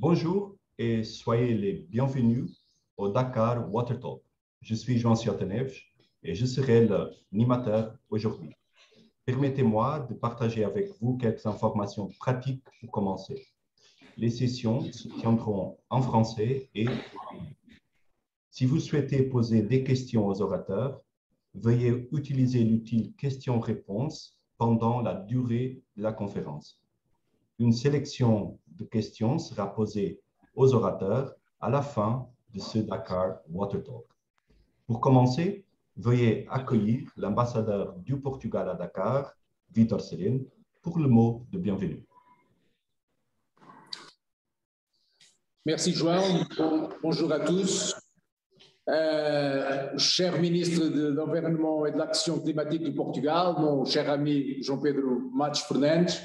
Bonjour et soyez les bienvenus au Dakar Water Talk. Je suis Jean Siatenevj et je serai l'animateur aujourd'hui. Permettez-moi de partager avec vous quelques informations pratiques pour commencer. Les sessions se tiendront en français et en anglais. Si vous souhaitez poser des questions aux orateurs, veuillez utiliser l'outil questions-réponses pendant la durée de la conférence. Une sélection de questions sera posée aux orateurs à la fin de ce Dakar Water Talk. Pour commencer, veuillez accueillir l'ambassadeur du Portugal à Dakar, Vítor Sereno, pour le mot de bienvenue. Merci João. Bonjour à tous. Cher ministre de l'Environnement et de l'Action climatique du Portugal, mon cher ami João Pedro Matos Fernandes,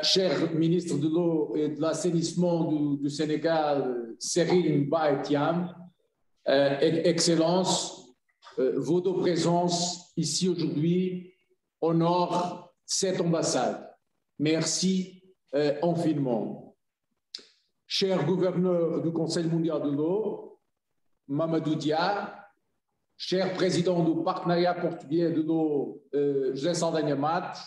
cher ministre de l'Eau et de l'Assainissement du Sénégal, Serine Ba Thiam, Excellence, votre présence ici aujourd'hui honore cette ambassade. Merci infiniment. Cher gouverneur du Conseil mondial de l'eau, Mamadou Dia, cher président du partenariat portugais de l'eau, José Saldanha Matos,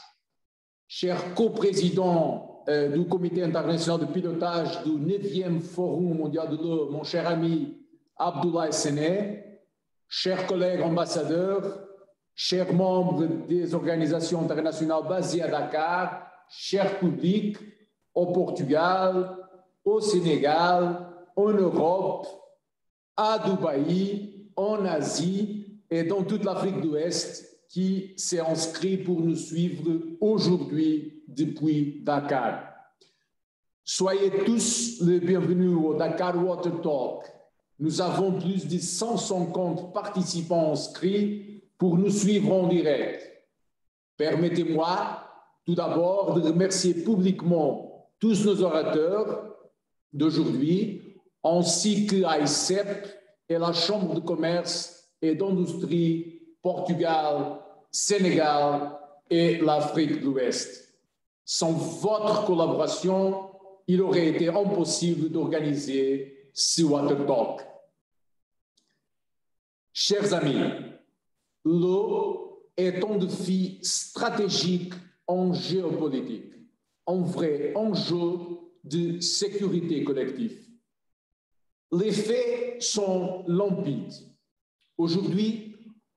cher coprésident du comité international de pilotage du 9e Forum mondial de l'eau, mon cher ami Abdoulaye Sene, chers collègues ambassadeurs, chers membres des organisations internationales basées à Dakar, cher public au Portugal, au Sénégal, en Europe, à Dubaï, en Asie et dans toute l'Afrique de l'Ouest qui s'est inscrit pour nous suivre aujourd'hui depuis Dakar. Soyez tous les bienvenus au Dakar Water Talk. Nous avons plus de 150 participants inscrits pour nous suivre en direct. Permettez-moi tout d'abord de remercier publiquement tous nos orateurs d'aujourd'hui, ainsi que l'AICEP et la Chambre de commerce et d'industrie Portugal, Sénégal et l'Afrique de l'Ouest. Sans votre collaboration, il aurait été impossible d'organiser ce Water Talk. Chers amis, l'eau est un défi stratégique en géopolitique, un vrai enjeu de sécurité collective. Les faits sont limpides. Aujourd'hui,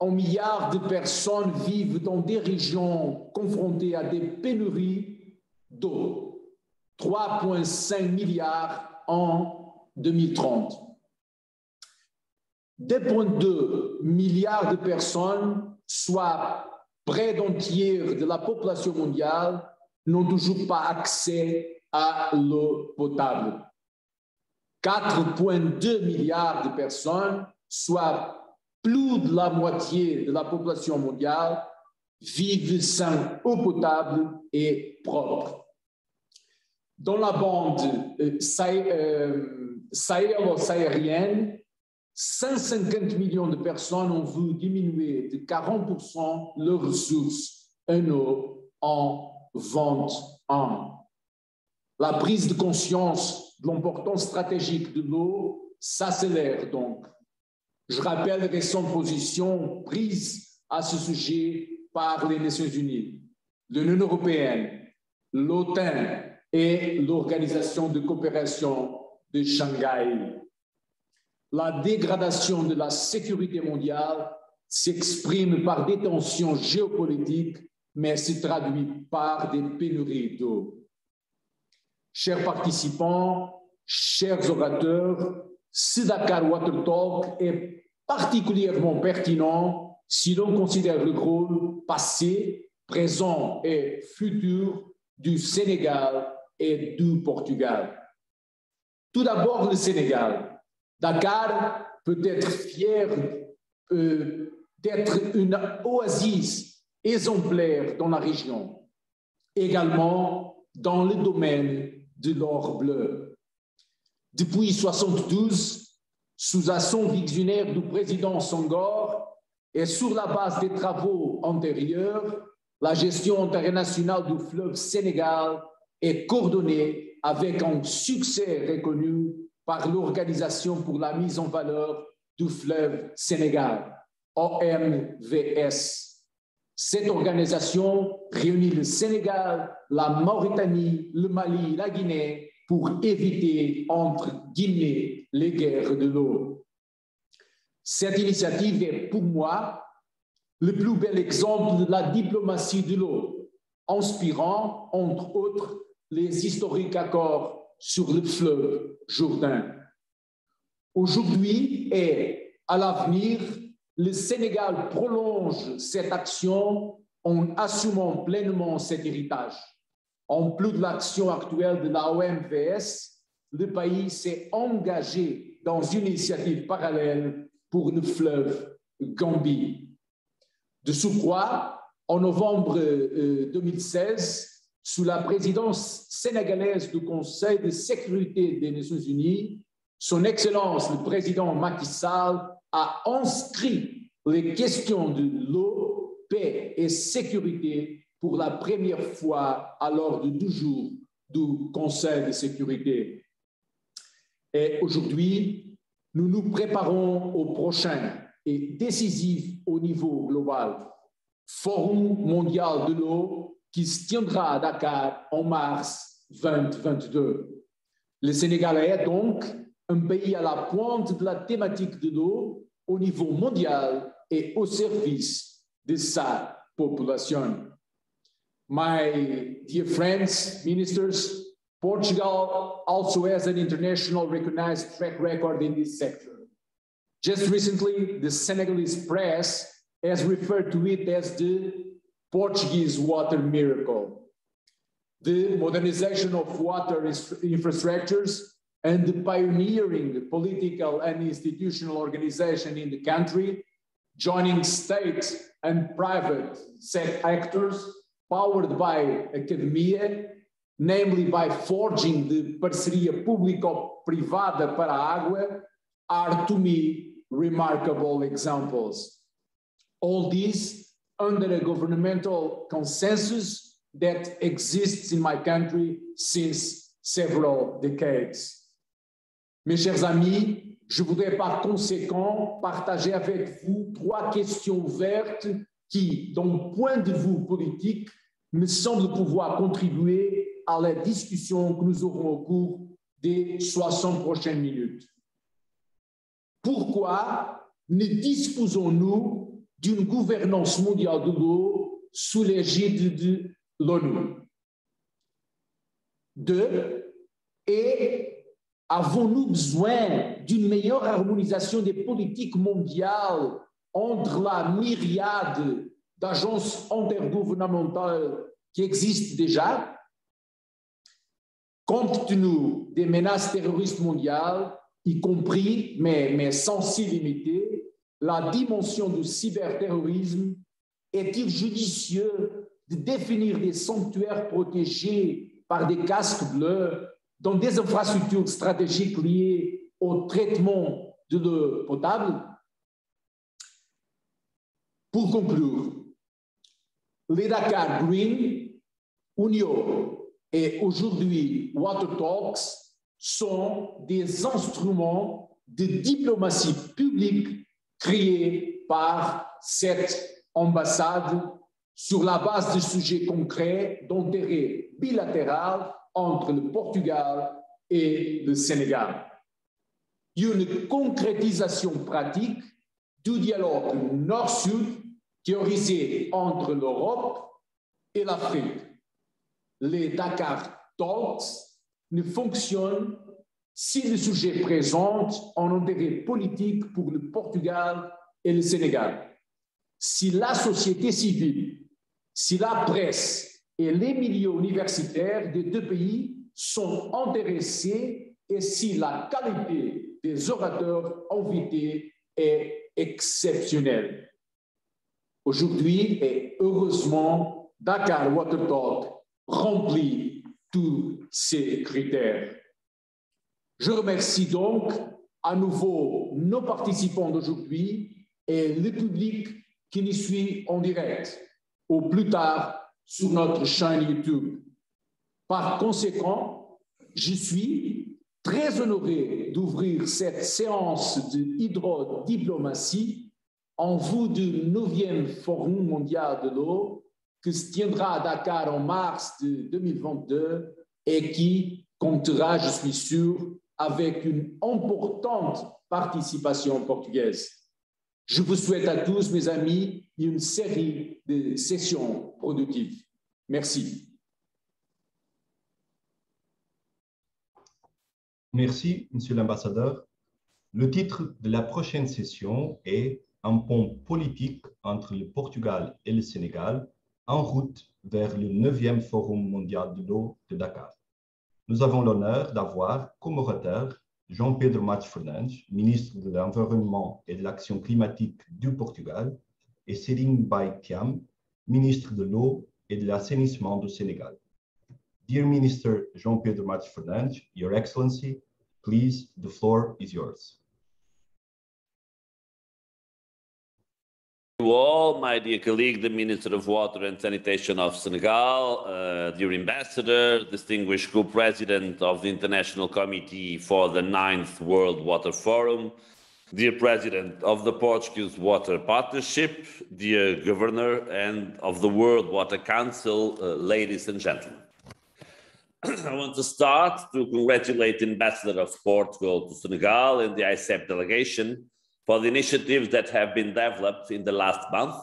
1 milliard de personnes vivent dans des régions confrontées à des pénuries d'eau, 3,5 milliards en 2030. 2,2 milliards de personnes, soit près d'un tiers de la population mondiale, n'ont toujours pas accès à l'eau potable. 4,2 milliards de personnes, soit plus de la moitié de la population mondiale, vivent sans eau potable et propre. Dans la bande sahélo-saharienne, 150 millions de personnes ont vu diminuer de 40% leurs ressources en eau en 20 ans. La prise de conscience de l'importance stratégique de l'eau s'accélère donc. Je rappelle les récentes positions prises à ce sujet par les Nations Unies, l'Union européenne, l'OTAN et l'Organisation de coopération de Shanghai. La dégradation de la sécurité mondiale s'exprime par des tensions géopolitiques, mais se traduit par des pénuries d'eau. Chers participants, chers orateurs, ce Dakar Water Talk est particulièrement pertinent si l'on considère le rôle passé, présent et futur du Sénégal et du Portugal. Tout d'abord, le Sénégal. Dakar peut être fier d'être une oasis exemplaire dans la région, également dans le domaine de l'or bleu. Depuis 1972, sous action visionnaire du président Senghor et sur la base des travaux antérieurs, la gestion internationale du fleuve Sénégal est coordonnée avec un succès reconnu par l'Organisation pour la mise en valeur du fleuve Sénégal, OMVS. Cette organisation réunit le Sénégal, la Mauritanie, le Mali, la Guinée pour éviter, entre guillemets, les guerres de l'eau. Cette initiative est pour moi le plus bel exemple de la diplomatie de l'eau, inspirant, entre autres, les historiques accords sur le fleuve Jourdain. Aujourd'hui et à l'avenir, le Sénégal prolonge cette action en assumant pleinement cet héritage. En plus de l'action actuelle de la OMVS, le pays s'est engagé dans une initiative parallèle pour le fleuve Gambie. De surcroît, en novembre 2016, sous la présidence sénégalaise du Conseil de sécurité des Nations Unies, Son Excellence le président Macky Sall a inscrit les questions de l'eau, paix et sécurité pour la première fois à l'ordre du jour du Conseil de sécurité. Et aujourd'hui, nous nous préparons au prochain et décisif au niveau global Forum mondial de l'eau qui se tiendra à Dakar en mars 2022. Le Sénégal est donc un pays à la pointe de la thématique de l'eau au niveau mondial et au service de sa population. My dear friends, ministers, Portugal also has an international recognized track record in this sector. Just recently, the Senegalese press has referred to it as the Portuguese water miracle. The modernization of water infrastructures and the pioneering political and institutional organization in the country, joining state and private sector actors powered by academia, namely by forging the parceria público-privada para a água, are to me remarkable examples. All these under a governmental consensus that exists in my country since several decades. Mes chers amis, je voudrais par conséquent partager avec vous 3 questions ouvertes qui, d'un point de vue politique, me semblent pouvoir contribuer à la discussion que nous aurons au cours des 60 prochaines minutes. Pourquoi ne disposons-nous d'une gouvernance mondiale de l'eau sous l'égide de l'ONU? 2. Et avons-nous besoin d'une meilleure harmonisation des politiques mondiales entre la myriade d'agences intergouvernementales qui existent déjà? Compte tenu des menaces terroristes mondiales, y compris, mais sans s'y limiter, la dimension du cyberterrorisme, est-il judicieux de définir des sanctuaires protégés par des casques bleus dans des infrastructures stratégiques liées au traitement de l'eau potable? Pour conclure, les Dakar Green, UNIO et aujourd'hui Water Talks sont des instruments de diplomatie publique créés par cette ambassade sur la base de sujets concrets d'intérêt bilatéral entre le Portugal et le Sénégal. Une concrétisation pratique du dialogue nord-sud théorisé entre l'Europe et l'Afrique. Les Dakar Talks ne fonctionnent si le sujet présente un intérêt politique pour le Portugal et le Sénégal. Si la société civile, si la presse et les milieux universitaires des 2 pays sont intéressés et si la qualité des orateurs invités est exceptionnelle. Aujourd'hui, et heureusement, Dakar Water Talk remplit tous ces critères. Je remercie donc à nouveau nos participants d'aujourd'hui et le public qui nous suit en direct, au plus tard sur notre chaîne YouTube. Par conséquent, je suis très honoré d'ouvrir cette séance de hydrodiplomatie en vue du 9e Forum mondial de l'eau qui se tiendra à Dakar en mars de 2022 et qui comptera, je suis sûr, avec une importante participation portugaise. Je vous souhaite à tous, mes amis, une série de sessions productives. Merci. Merci, Monsieur l'ambassadeur. Le titre de la prochaine session est « Un pont politique entre le Portugal et le Sénégal en route vers le 9e Forum mondial de l'eau de Dakar ». Nous avons l'honneur d'avoir comme orateur João Pedro Matos Fernandes, ministre de l'Environnement et de l'Action climatique du Portugal, et Céline Baye Thiam, ministre de l'Eau et de l'Assainissement du Sénégal. Dear Minister João Pedro Matos Fernandes, Your Excellency, please, the floor is yours. To all, my dear colleague, the Minister of Water and Sanitation of Senegal, dear Ambassador, distinguished Co-President of the International Committee for the 9th World Water Forum, dear President of the Portuguese Water Partnership, dear Governor and of the World Water Council, ladies and gentlemen. I want to start to congratulate the Ambassador of Portugal to Senegal and the ICEP delegation for the initiatives that have been developed in the last month,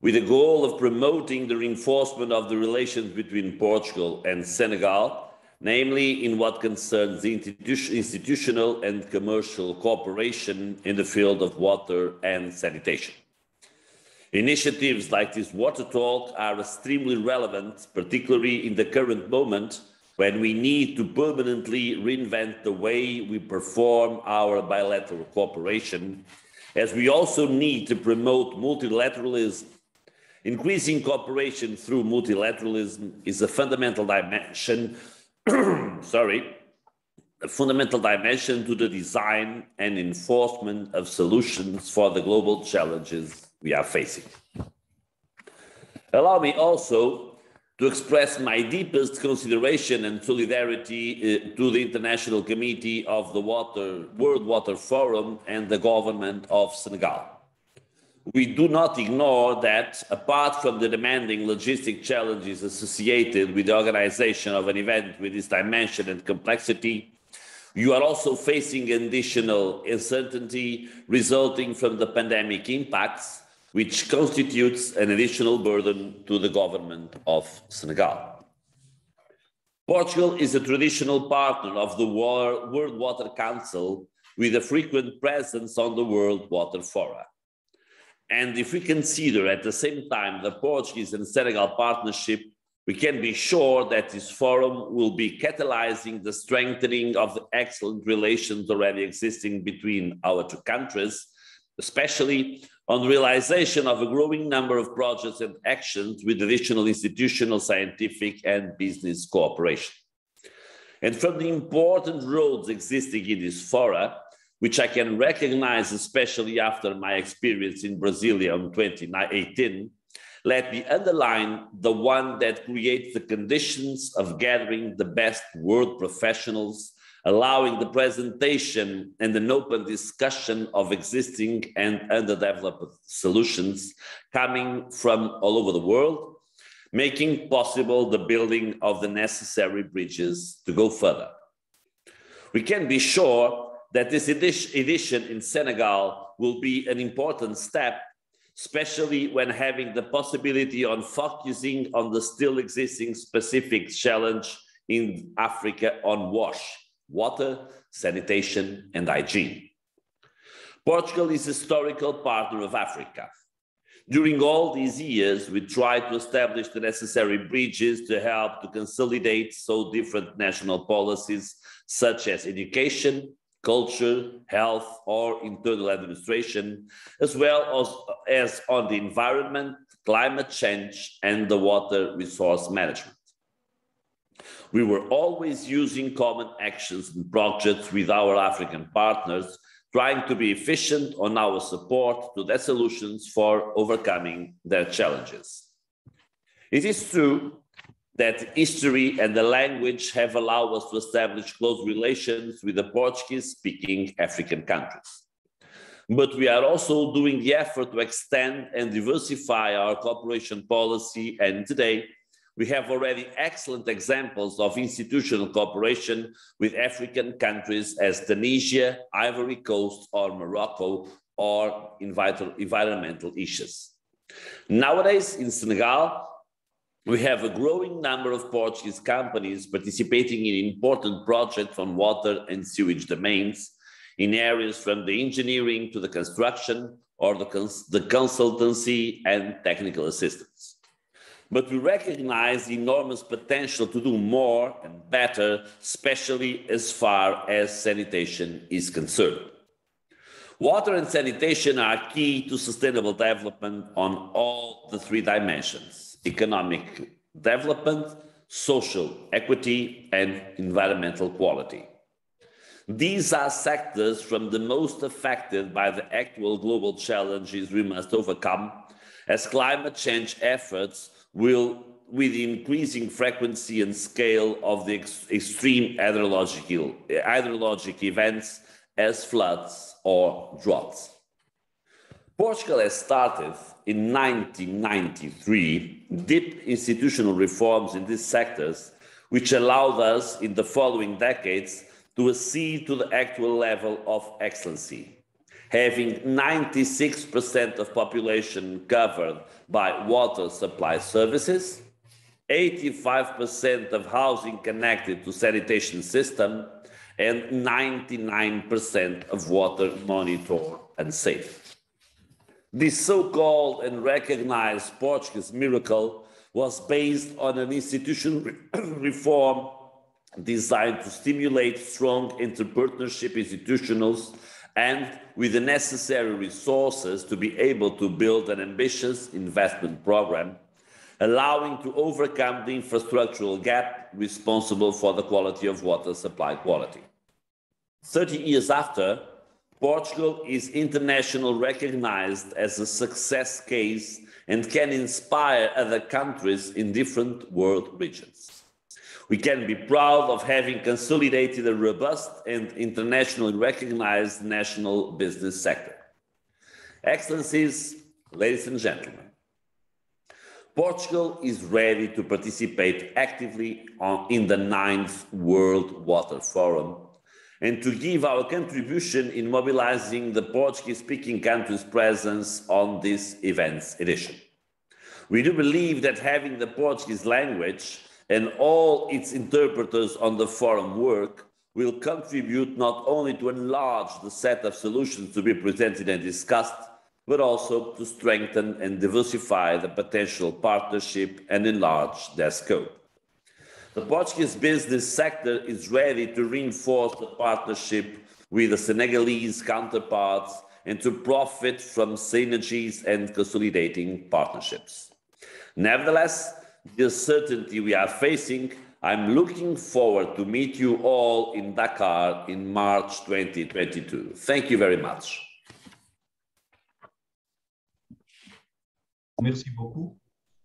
with the goal of promoting the reinforcement of the relations between Portugal and Senegal, namely in what concerns the institutional and commercial cooperation in the field of water and sanitation. Initiatives like this Water Talk are extremely relevant, particularly in the current moment when we need to permanently reinvent the way we perform our bilateral cooperation, as we also need to promote multilateralism. Increasing cooperation through multilateralism is a fundamental dimension, a fundamental dimension to the design and enforcement of solutions for the global challenges we are facing. Allow me also to express my deepest consideration and solidarity to the International Committee of the World Water Forum and the government of Senegal. We do not ignore that, apart from the demanding logistic challenges associated with the organization of an event with this dimension and complexity, you are also facing additional uncertainty resulting from the pandemic impacts, which constitutes an additional burden to the government of Senegal. Portugal is a traditional partner of the World Water Council with a frequent presence on the World Water Fora. And if we consider at the same time the Portuguese and Senegal partnership, we can be sure that this forum will be catalyzing the strengthening of the excellent relations already existing between our two countries, especially on the realization of a growing number of projects and actions with additional institutional, scientific, and business cooperation. And from the important roles existing in this fora, which I can recognize especially after my experience in Brasilia in 2018, let me underline the one that creates the conditions of gathering the best world professionals, allowing the presentation and an open discussion of existing and underdeveloped solutions coming from all over the world, making possible the building of the necessary bridges to go further. We can be sure that this edition in Senegal will be an important step, especially when having the possibility on focusing on the still existing specific challenge in Africa on WASH, water, sanitation, and hygiene. Portugal is a historical partner of Africa. During all these years, we tried to establish the necessary bridges to help to consolidate so different national policies, such as education, culture, health, or internal administration, as well as on the environment, climate change, and the water resource management. We were always using common actions and projects with our African partners, trying to be efficient on our support to their solutions for overcoming their challenges. It is true that history and the language have allowed us to establish close relations with the Portuguese-speaking African countries. But we are also doing the effort to extend and diversify our cooperation policy, and today we have already excellent examples of institutional cooperation with African countries as Tunisia, Ivory Coast, or Morocco, or environmental issues. Nowadays in Senegal, we have a growing number of Portuguese companies participating in important projects on water and sewage domains in areas from the engineering to the construction or the consultancy and technical assistance. But we recognize the enormous potential to do more and better, especially as far as sanitation is concerned. Water and sanitation are key to sustainable development on all the three dimensions: economic development, social equity, and environmental quality. These are sectors from the most affected by the actual global challenges we must overcome, as climate change efforts will, with the increasing frequency and scale of the extreme hydrologic events as floods or droughts. Portugal has started in 1993 deep institutional reforms in these sectors, which allowed us in the following decades to accede to the actual level of excellency, having 96% of population covered by water supply services, 85% of housing connected to sanitation system, and 99% of water monitored and safe. This so-called and recognized Portuguese miracle was based on an institutional reform designed to stimulate strong entrepreneurship institutions and with the necessary resources to be able to build an ambitious investment program, allowing to overcome the infrastructural gap responsible for the quality of water supply quality. 30 years after, Portugal is internationally recognized as a success case and can inspire other countries in different world regions. We can be proud of having consolidated a robust and internationally recognized national business sector. Excellencies, ladies and gentlemen, Portugal is ready to participate actively in the 9th World Water Forum and to give our contribution in mobilizing the Portuguese-speaking countries' presence on this event's edition. We do believe that having the Portuguese language and all its interpreters on the forum work will contribute not only to enlarge the set of solutions to be presented and discussed, but also to strengthen and diversify the potential partnership and enlarge their scope. The Portuguese business sector is ready to reinforce the partnership with the Senegalese counterparts and to profit from synergies and consolidating partnerships. Nevertheless, the uncertainty we are facing, I'm looking forward to meet you all in Dakar in March 2022. Thank you very much. Merci beaucoup.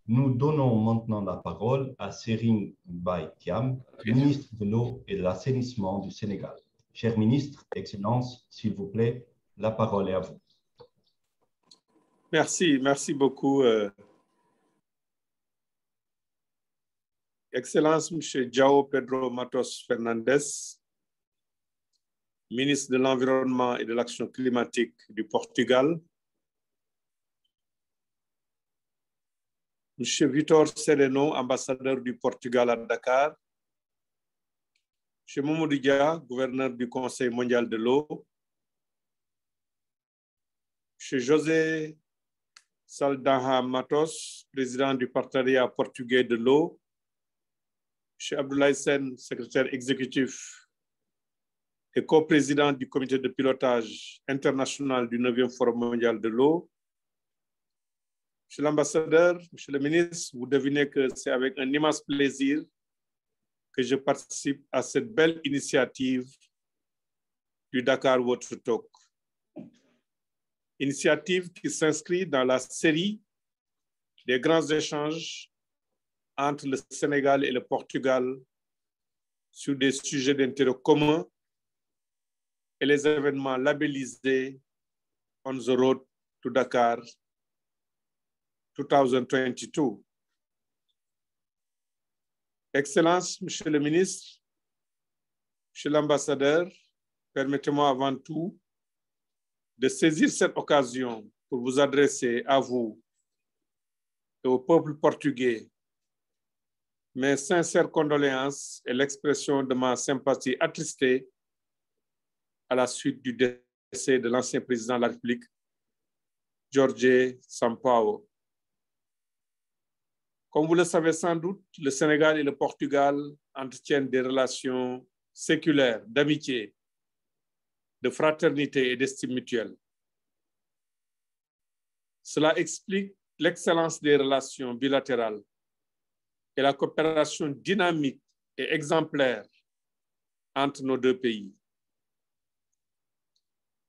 Nous donnons maintenant la parole à Serigne Mbaye Thiam, ministre de l'Eau et de l'Assainissement du Sénégal. Cher ministre, Excellence, s'il vous plaît, la parole est à vous. Merci beaucoup. Excellence, M. João Pedro Matos Fernandes, ministre de l'Environnement et de l'Action climatique du Portugal. M. Vitor Sereno, ambassadeur du Portugal à Dakar. M. Mamadou Dia, gouverneur du Conseil mondial de l'eau. M. José Saldanha Matos, président du partenariat portugais de l'eau. M. Abdoulaye Sen, secrétaire exécutif et coprésident du comité de pilotage international du 9e Forum mondial de l'eau. Monsieur l'ambassadeur, monsieur le ministre, vous devinez que c'est avec un immense plaisir que je participe à cette belle initiative du Dakar Water Talk. Initiative qui s'inscrit dans la série des grands échanges entre le Sénégal et le Portugal sur des sujets d'intérêt commun et les événements labellisés On the Road to Dakar 2022. Excellences, Monsieur le ministre, Monsieur l'ambassadeur, permettez-moi avant tout de saisir cette occasion pour vous adresser à vous et au peuple portugais mes sincères condoléances et l'expression de ma sympathie attristée à la suite du décès de l'ancien président de la République, Jorge Sampaio. Comme vous le savez sans doute, le Sénégal et le Portugal entretiennent des relations séculaires, d'amitié, de fraternité et d'estime mutuelle. Cela explique l'excellence des relations bilatérales et la coopération dynamique et exemplaire entre nos deux pays.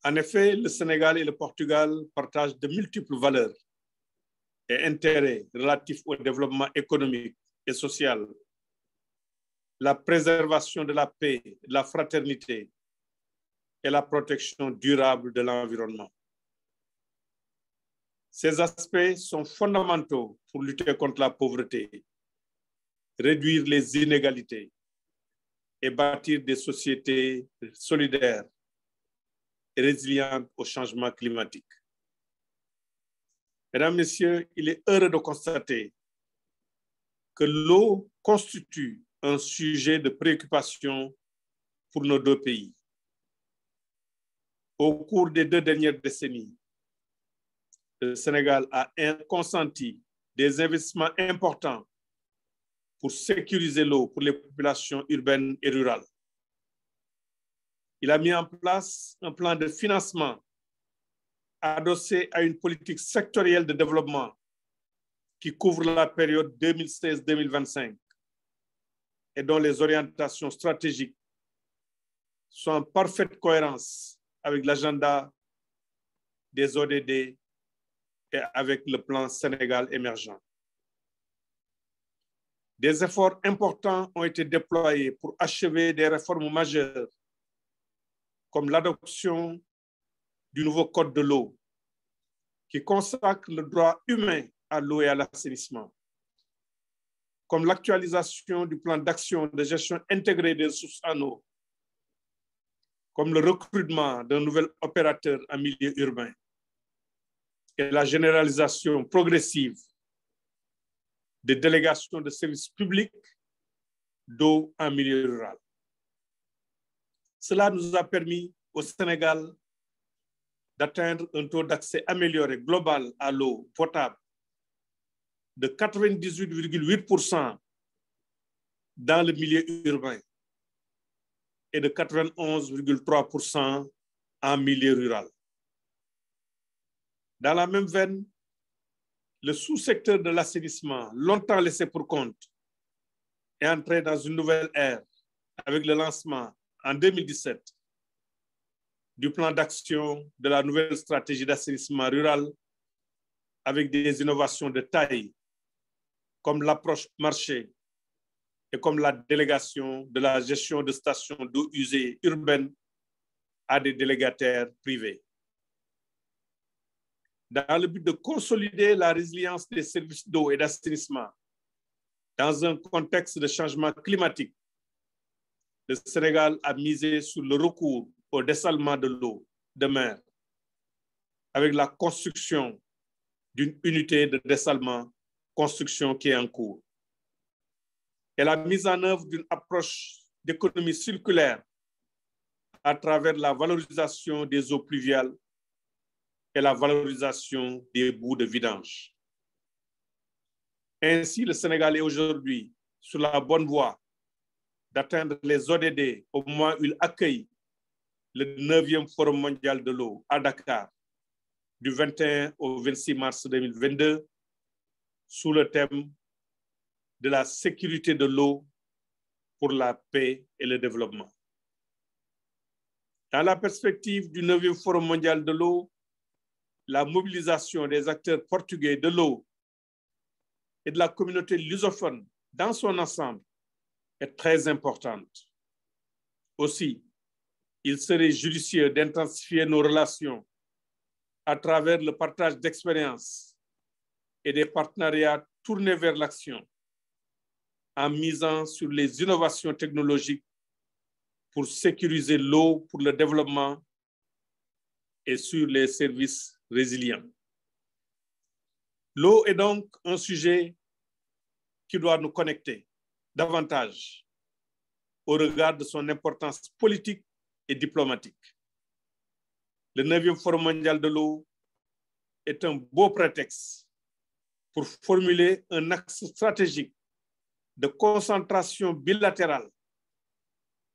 En effet, le Sénégal et le Portugal partagent de multiples valeurs et intérêts relatifs au développement économique et social, la préservation de la paix, de la fraternité et la protection durable de l'environnement. Ces aspects sont fondamentaux pour lutter contre la pauvreté, réduire les inégalités et bâtir des sociétés solidaires et résilientes au changement climatique. Mesdames, Messieurs, il est heureux de constater que l'eau constitue un sujet de préoccupation pour nos deux pays. Au cours des 2 dernières décennies, le Sénégal a consenti des investissements importants pour sécuriser l'eau pour les populations urbaines et rurales. Il a mis en place un plan de financement adossé à une politique sectorielle de développement qui couvre la période 2016-2025 et dont les orientations stratégiques sont en parfaite cohérence avec l'agenda des ODD et avec le plan Sénégal émergent. Des efforts importants ont été déployés pour achever des réformes majeures, comme l'adoption du nouveau code de l'eau, qui consacre le droit humain à l'eau et à l'assainissement, comme l'actualisation du plan d'action de gestion intégrée des ressources en eau, comme le recrutement d'un nouvel opérateur en milieu urbain et la généralisation progressive des délégations de services publics d'eau en milieu rural. Cela nous a permis au Sénégal d'atteindre un taux d'accès amélioré global à l'eau potable de 98,8% dans le milieu urbain et de 91,3% en milieu rural. Dans la même veine, le sous-secteur de l'assainissement, longtemps laissé pour compte, est entré dans une nouvelle ère avec le lancement en 2017 du plan d'action de la nouvelle stratégie d'assainissement rural avec des innovations de taille comme l'approche marché et comme la délégation de la gestion de stations d'eau usée urbaines à des délégataires privés. Dans le but de consolider la résilience des services d'eau et d'assainissement dans un contexte de changement climatique, le Sénégal a misé sur le recours au dessalement de l'eau de mer avec la construction d'une unité de dessalement, construction qui est en cours, et la mise en œuvre d'une approche d'économie circulaire à travers la valorisation des eaux pluviales et la valorisation des boues de vidange. Ainsi, le Sénégal est aujourd'hui sur la bonne voie d'atteindre les ODD au moment où il accueille le 9e Forum mondial de l'eau à Dakar du 21 au 26 mars 2022 sous le thème de la sécurité de l'eau pour la paix et le développement. Dans la perspective du 9e Forum mondial de l'eau, la mobilisation des acteurs portugais de l'eau et de la communauté lusophone dans son ensemble est très importante. Aussi, il serait judicieux d'intensifier nos relations à travers le partage d'expériences et des partenariats tournés vers l'action, en misant sur les innovations technologiques pour sécuriser l'eau pour le développement et sur les services résilients. L'eau est donc un sujet qui doit nous connecter davantage au regard de son importance politique et diplomatique. Le 9e Forum mondial de l'eau est un beau prétexte pour formuler un axe stratégique de concentration bilatérale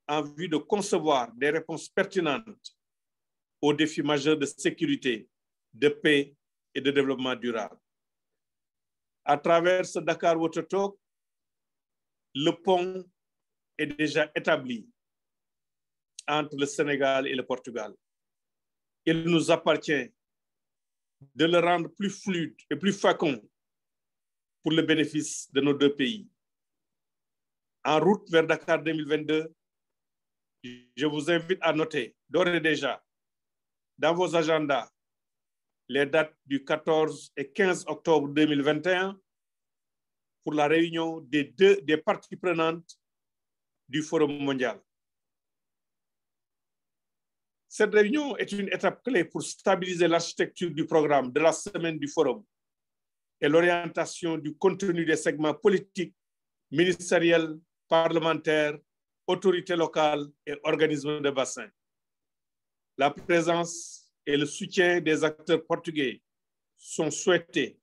en vue de concevoir des réponses pertinentes aux défis majeurs de sécurité, de paix et de développement durable. À travers ce Dakar Water Talk, le pont est déjà établi entre le Sénégal et le Portugal. Il nous appartient de le rendre plus fluide et plus fécond pour le bénéfice de nos deux pays. En route vers Dakar 2022, je vous invite à noter d'ores et déjà dans vos agendas les dates du 14 et 15 octobre 2021 pour la réunion des parties prenantes du Forum mondial. Cette réunion est une étape clé pour stabiliser l'architecture du programme de la semaine du Forum et l'orientation du contenu des segments politiques, ministériels, parlementaires, autorités locales et organismes de bassin. La présence et le soutien des acteurs portugais sont souhaités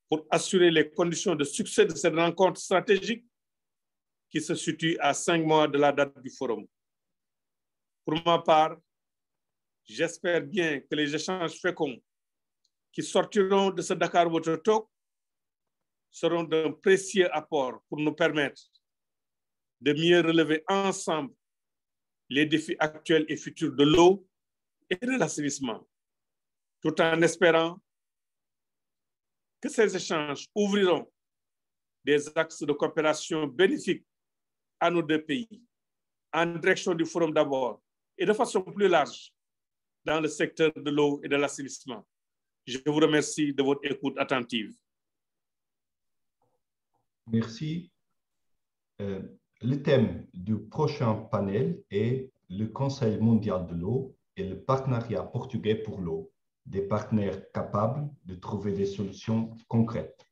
pour assurer les conditions de succès de cette rencontre stratégique qui se situe à 5 mois de la date du Forum. Pour ma part, j'espère bien que les échanges féconds qui sortiront de ce Dakar Water Talk seront d'un précieux apport pour nous permettre de mieux relever ensemble les défis actuels et futurs de l'eau et de l'assainissement, tout en espérant que ces échanges ouvriront des axes de coopération bénéfiques à nos deux pays, en direction du Forum d'abord, et de façon plus large dans le secteur de l'eau et de l'assainissement. Je vous remercie de votre écoute attentive. Merci. Le thème du prochain panel est le Conseil mondial de l'eau et le partenariat portugais pour l'eau, des partenaires capables de trouver des solutions concrètes.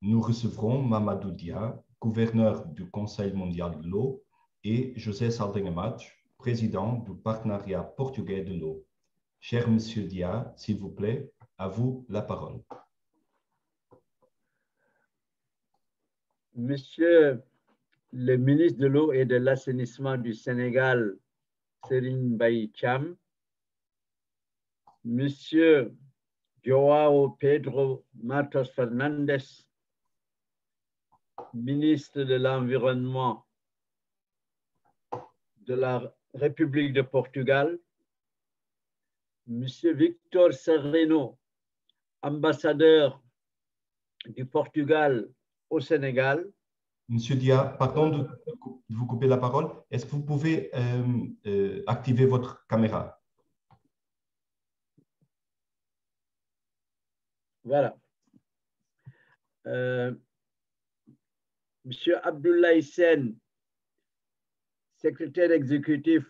Nous recevrons Mamadou Dia, gouverneur du Conseil mondial de l'eau, et José Saldanha Matos, président du partenariat portugais de l'eau. Cher Monsieur Dia, s'il vous plaît, à vous la parole. Monsieur le ministre de l'eau et de l'assainissement du Sénégal, Serigne Mbaye Thiam, Monsieur João Pedro Matos Fernandes, ministre de l'Environnement de la République de Portugal, Monsieur Victor Sereno, ambassadeur du Portugal au Sénégal. Monsieur Dia, pardon de vous couper la parole. Est-ce que vous pouvez activer votre caméra? Voilà. Monsieur Abdoulaye Sen, secrétaire exécutif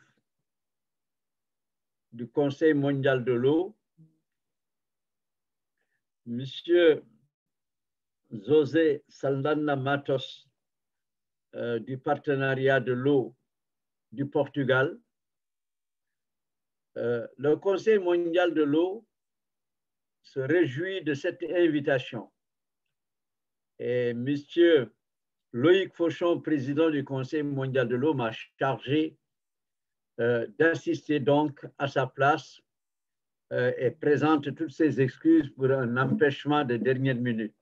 du Conseil mondial de l'eau, Monsieur José Saldanha Matos du partenariat de l'eau du Portugal. Le Conseil mondial de l'eau se réjouit de cette invitation. Et Monsieur Loïc Fauchon, président du Conseil mondial de l'eau, m'a chargé d'assister donc à sa place et présente toutes ses excuses pour un empêchement de dernière minute.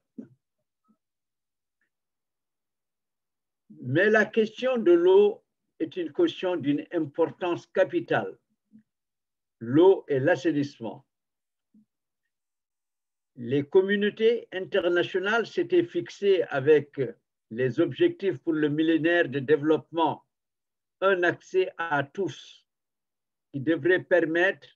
Mais la question de l'eau est une question d'une importance capitale. L'eau et l'assainissement. Les communautés internationales s'étaient fixées avec les objectifs pour le millénaire de développement, un accès à tous qui devrait permettre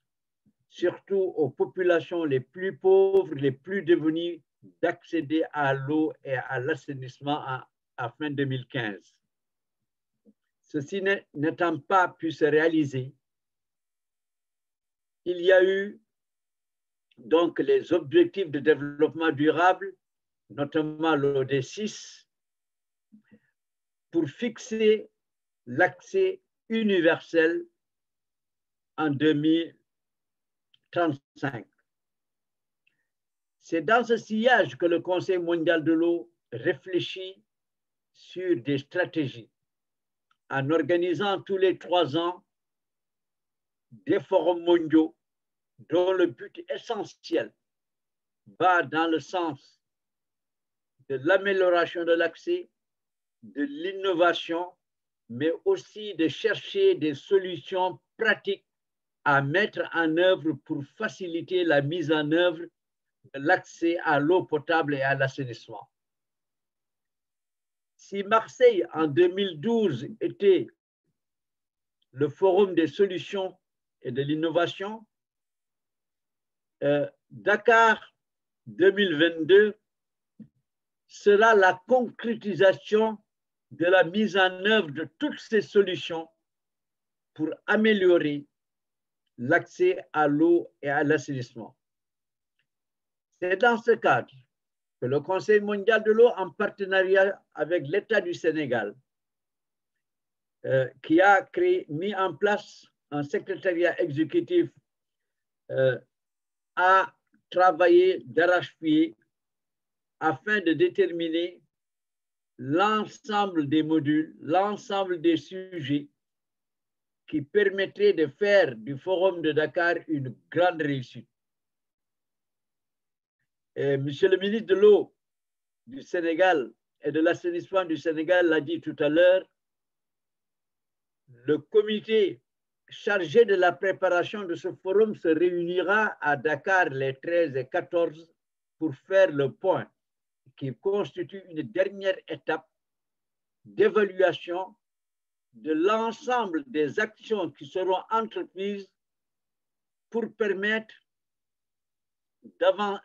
surtout aux populations les plus pauvres, les plus démunies, d'accéder à l'eau et à l'assainissement à fin 2015. Ceci n'étant pas pu se réaliser, il y a eu donc les objectifs de développement durable, notamment l'OD6, pour fixer l'accès universel en 2035. C'est dans ce sillage que le Conseil mondial de l'eau réfléchit sur des stratégies en organisant tous les 3 ans des forums mondiaux dont le but essentiel va dans le sens de l'amélioration de l'accès, de l'innovation, mais aussi de chercher des solutions pratiques à mettre en œuvre pour faciliter la mise en œuvre de l'accès à l'eau potable et à l'assainissement. Si Marseille, en 2012, était le forum des solutions et de l'innovation, Dakar 2022 sera la concrétisation de la mise en œuvre de toutes ces solutions pour améliorer l'accès à l'eau et à l'assainissement. C'est dans ce cadre que le Conseil mondial de l'eau, en partenariat avec l'État du Sénégal, qui a mis en place un secrétariat exécutif, a travaillé d'arrache-pied afin de déterminer l'ensemble des modules, l'ensemble des sujets qui permettraient de faire du Forum de Dakar une grande réussite. Monsieur le ministre de l'eau du Sénégal et de l'assainissement du Sénégal l'a dit tout à l'heure, le comité chargé de la préparation de ce forum se réunira à Dakar les 13 et 14 pour faire le point qui constitue une dernière étape d'évaluation de l'ensemble des actions qui seront entreprises pour permettre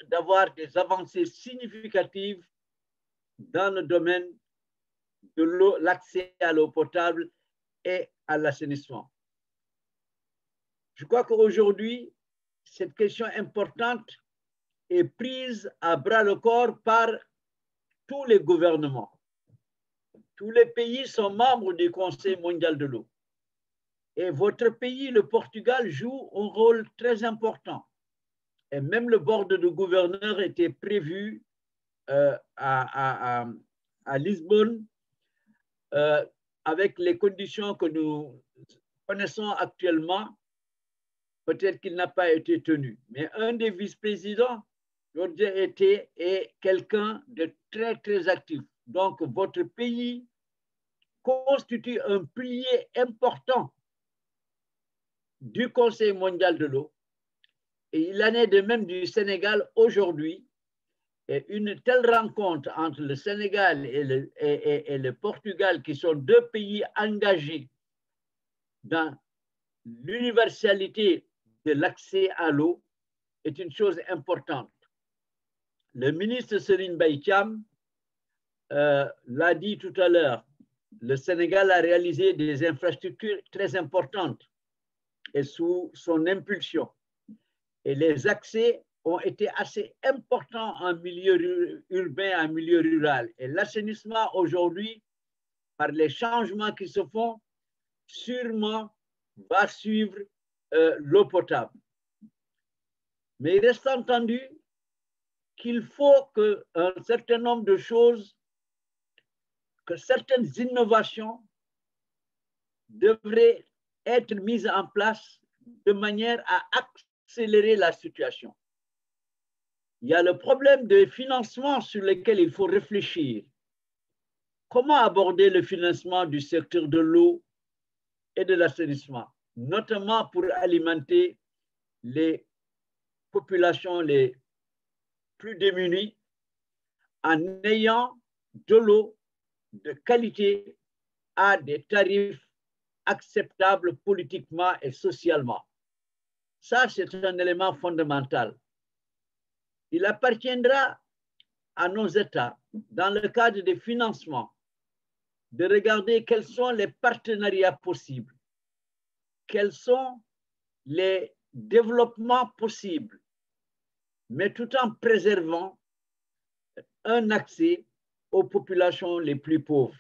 d'avoir des avancées significatives dans le domaine de l'eau, l'accès à l'eau potable et à l'assainissement. Je crois qu'aujourd'hui, cette question importante est prise à bras-le-corps par tous les gouvernements. Tous les pays sont membres du Conseil mondial de l'eau. Et votre pays, le Portugal, joue un rôle très important. Et même le board de gouverneurs était prévu à Lisbonne avec les conditions que nous connaissons actuellement. Peut-être qu'il n'a pas été tenu. Mais un des vice-présidents, était quelqu'un de très, très actif. Donc, votre pays constitue un pilier important du Conseil mondial de l'eau. Et il en est de même du Sénégal aujourd'hui. Et une telle rencontre entre le Sénégal et le Portugal, qui sont 2 pays engagés dans l'universalité de l'accès à l'eau, est une chose importante. Le ministre Serigne Mbaye Thiam l'a dit tout à l'heure, le Sénégal a réalisé des infrastructures très importantes et sous son impulsion. Et les accès ont été assez importants en milieu urbain, en milieu rural. Et l'assainissement aujourd'hui, par les changements qui se font, sûrement va suivre l'eau potable. Mais il reste entendu qu'il faut qu'un certain nombre de choses, que certaines innovations devraient être mises en place de manière à accélérer la situation. Il y a le problème de financement sur lequel il faut réfléchir. Comment aborder le financement du secteur de l'eau et de l'assainissement, notamment pour alimenter les populations les plus démunies en ayant de l'eau de qualité à des tarifs acceptables politiquement et socialement. Ça, c'est un élément fondamental. Il appartiendra à nos États, dans le cadre des financements, de regarder quels sont les partenariats possibles, quels sont les développements possibles, mais tout en préservant un accès aux populations les plus pauvres.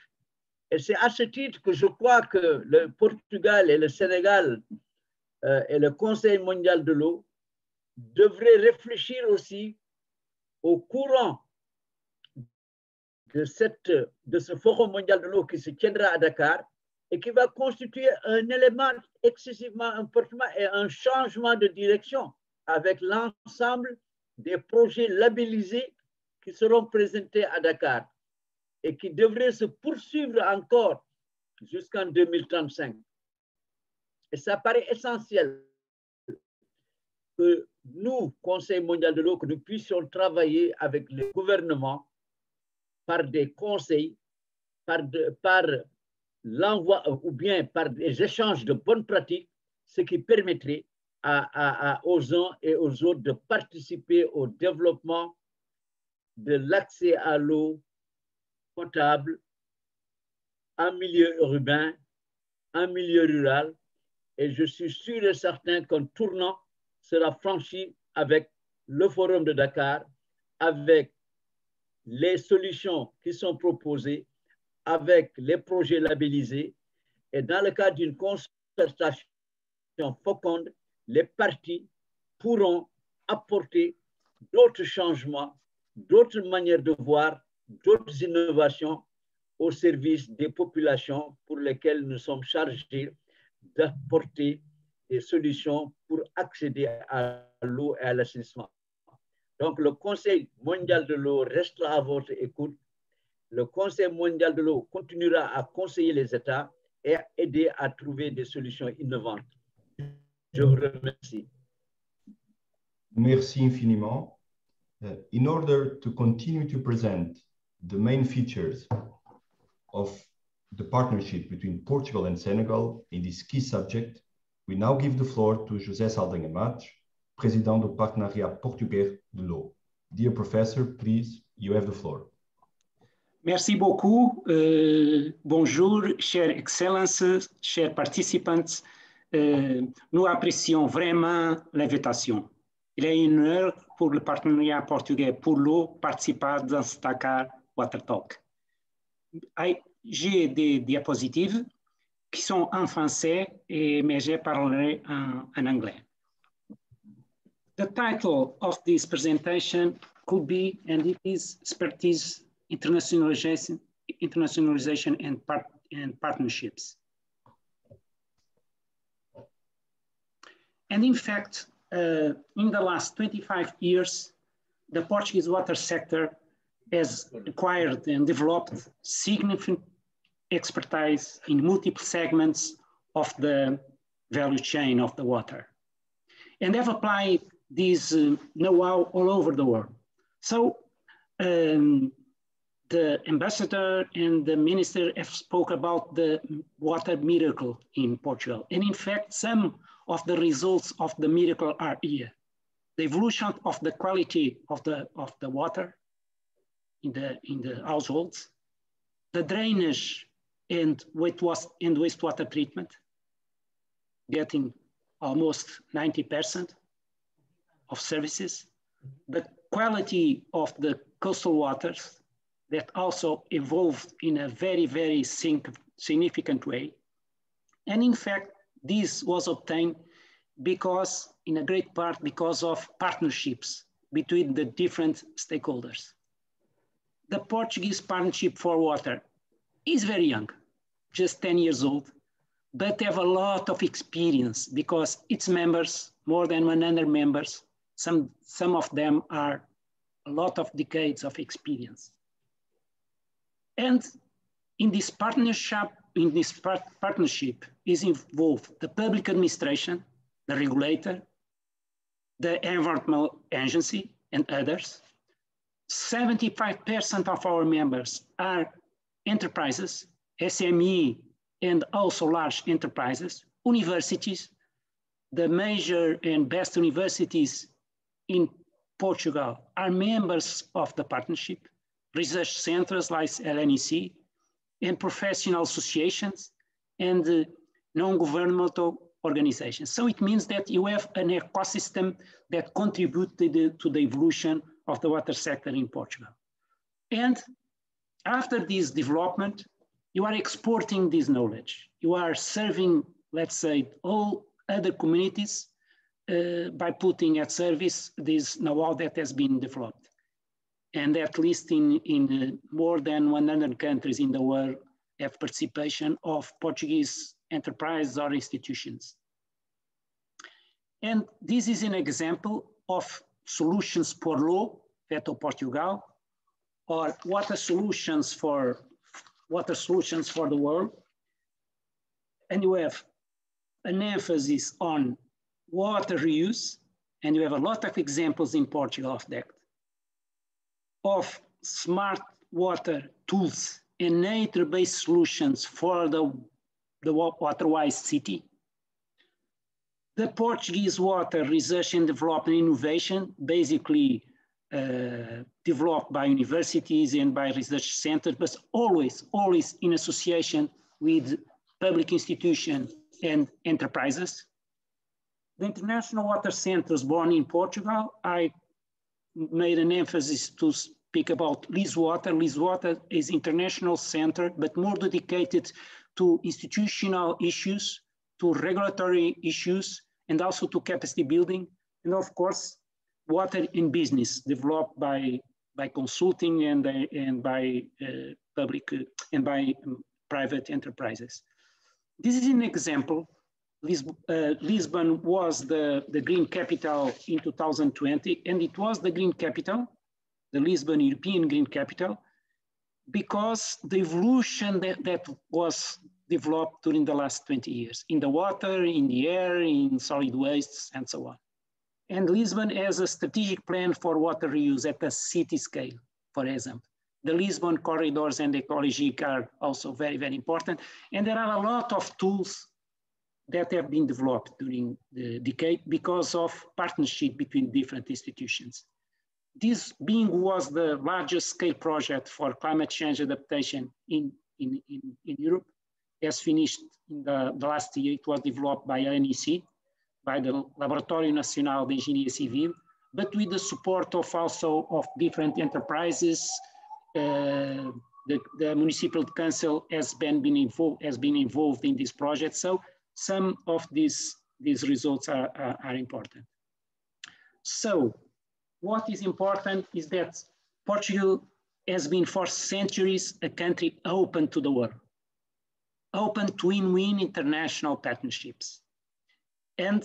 Et c'est à ce titre que je crois que le Portugal et le Sénégal et le Conseil mondial de l'eau devraient réfléchir aussi au courant de ce Forum mondial de l'eau qui se tiendra à Dakar et qui va constituer un élément excessivement important et un changement de direction avec l'ensemble des projets labellisés qui seront présentés à Dakar et qui devraient se poursuivre encore jusqu'en 2035. Et ça paraît essentiel que nous, Conseil mondial de l'eau, que nous puissions travailler avec les gouvernements par des conseils, par l'envoi ou bien par des échanges de bonnes pratiques, ce qui permettrait aux uns et aux autres de participer au développement de l'accès à l'eau potable en milieu urbain, en milieu rural. Et je suis sûr et certain qu'un tournant sera franchi avec le Forum de Dakar, avec les solutions qui sont proposées, avec les projets labellisés. Et dans le cadre d'une concertation féconde, les partis pourront apporter d'autres changements, d'autres manières de voir, d'autres innovations au service des populations pour lesquelles nous sommes chargés d'apporter des solutions pour accéder à l'eau et à l'assainissement. Donc, le Conseil mondial de l'eau restera à votre écoute. Le Conseil mondial de l'eau continuera à conseiller les États et à aider à trouver des solutions innovantes. Je vous remercie. Merci infiniment. In order to continue to present the main features of the partnership between Portugal and Senegal in this key subject, we now give the floor to José Saldanha Matos, Président du Partenariat Portugais de l'eau. Dear Professor, please, you have the floor. Merci beaucoup. Bonjour, chères excellences, chers participants. Nous apprécions vraiment l'invitation. Il est une honneur pour le partenariat portugais pour l'eau participer dans ce Dakar Water Talk. J'ai des diapositives qui sont en français, mais je parlerai en anglais. The title of this presentation could be, and it is, expertise, internationalization and partnerships. And in fact, in the last 25 years, the Portuguese water sector has acquired and developed significant expertise in multiple segments of the value chain of the water, and have applied this know-how all over the world. So the ambassador and the minister have spoke about the water miracle in Portugal. And in fact, some of the results of the miracle are here. The evolution of the quality of the water in the households, the drainage and wastewater treatment, getting almost 90% of services, the quality of the coastal waters that also evolved in a very, very significant way. And in fact, this was obtained because, in a great part, because of partnerships between the different stakeholders. The Portuguese Partnership for Water is very young, just 10 years old, but have a lot of experience because its members, more than 100 members, some of them are a lot of decades of experience. And in this partnership, is involved the public administration, the regulator, the environmental agency, and others. 75% of our members are enterprises, SME, and also large enterprises, universities. The major and best universities in Portugal are members of the partnership, research centers like LNEC, and professional associations and non-governmental organizations. So it means that you have an ecosystem that contributes to the evolution of the water sector in Portugal. And after this development, you are exporting this knowledge. You are serving, let's say, all other communities by putting at service this know-how that has been developed. And at least in more than 100 countries in the world have participation of Portuguese enterprises or institutions. And this is an example of solutions por lo, Veto Portugal, or water solutions for the world. And you have an emphasis on water reuse, and you have a lot of examples in Portugal of that, of smart water tools and nature-based solutions for the water-wise city. The Portuguese water research and development innovation, basically developed by universities and by research centers, but always in association with public institutions and enterprises. The International Water Centers born in Portugal, I made an emphasis to speak about Liswater. Liswater is an international center, but more dedicated to institutional issues, to regulatory issues, and also to capacity building. And of course, water in business, developed by consulting and by public and by private enterprises. This is an example. Lisbon was the green capital in 2020, and it was the green capital, the Lisbon European Green Capital, because the evolution that was developed during the last 20 years in the water, in the air, in solid wastes, and so on. And Lisbon has a strategic plan for water reuse at a city scale, for example. The Lisbon corridors and ecologic are also very, very important. And there are a lot of tools that have been developed during the decade because of partnership between different institutions. This was the largest scale project for climate change adaptation in Europe. As finished in the last year, it was developed by LNEC, by the Laboratório Nacional de Engenharia Civil, but with the support of different enterprises. The municipal council has been involved in this project. So some of these results are important. So what is important is that Portugal has been for centuries a country open to the world, open to win-win international partnerships. And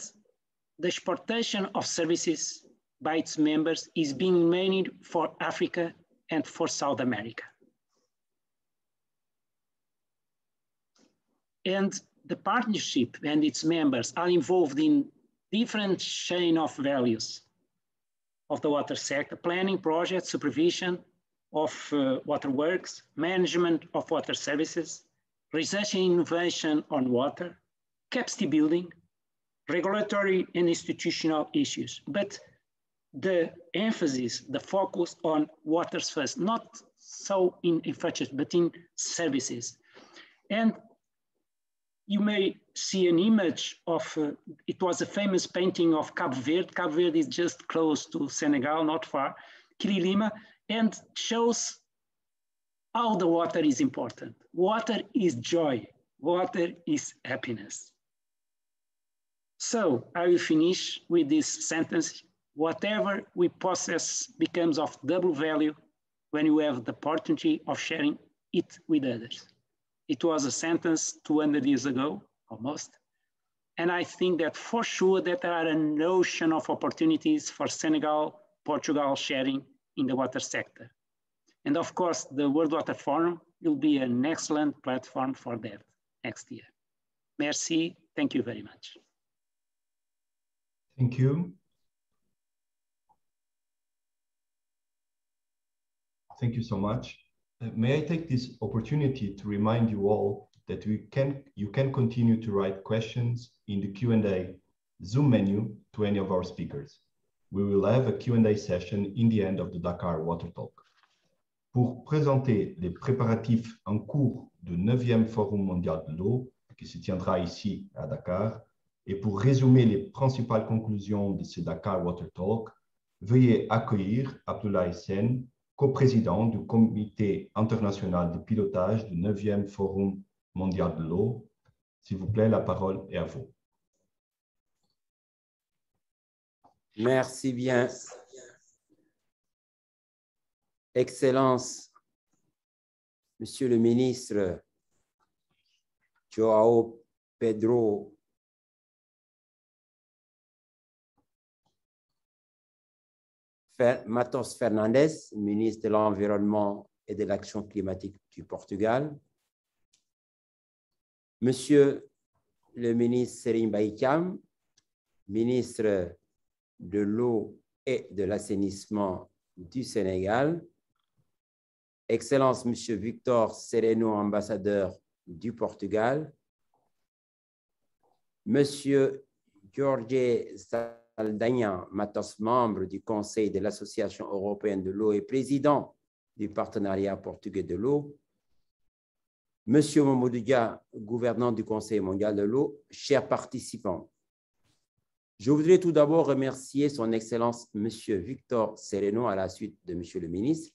the exportation of services by its members is being mainly for Africa and for South America. And the partnership and its members are involved in different chain of values of the water sector: planning, project, supervision of waterworks, management of water services, research and innovation on water, capacity building, regulatory and institutional issues. But the emphasis, the focus on waters first, not so in infrastructure, but in services. And you may see an image of, it was a famous painting of Cabo Verde. Cabo Verde is just close to Senegal, not far, Quirilima, and shows how the water is important. Water is joy, water is happiness. So I will finish with this sentence: whatever we possess becomes of double value when you have the opportunity of sharing it with others. It was a sentence 200 years ago, almost. And I think that for sure that there are a notion of opportunities for Senegal, Portugal sharing in the water sector. And of course, the World Water Forum will be an excellent platform for that next year. Merci, thank you very much. Thank you. Thank you so much. May I take this opportunity to remind you all that you can continue to write questions in the Q&A Zoom menu to any of our speakers. We will have a Q&A session in the end of the Dakar Water Talk. Pour présenter les préparatifs en cours du 9e Forum mondial de l'eau, qui se tiendra ici à Dakar, et pour résumer les principales conclusions de ce Dakar Water Talk, veuillez accueillir Abdoulaye Sen, coprésident du Comité international de pilotage du 9e Forum mondial de l'eau. S'il vous plaît, la parole est à vous. Merci bien. Excellence, Monsieur le ministre João Pedro Matos Fernandes, ministre de l'Environnement et de l'Action climatique du Portugal, Monsieur le ministre Serigne Mbaye Thiam, ministre de l'eau et de l'assainissement du Sénégal, Excellence Monsieur Victor Sereno, ambassadeur du Portugal, Monsieur Jorge Saldanha Matos, membre du Conseil de l'Association européenne de l'eau et président du partenariat portugais de l'eau, Monsieur Mamadou Dia, gouvernant du Conseil mondial de l'eau, chers participants, je voudrais tout d'abord remercier son Excellence Monsieur Victor Sereno, à la suite de Monsieur le ministre,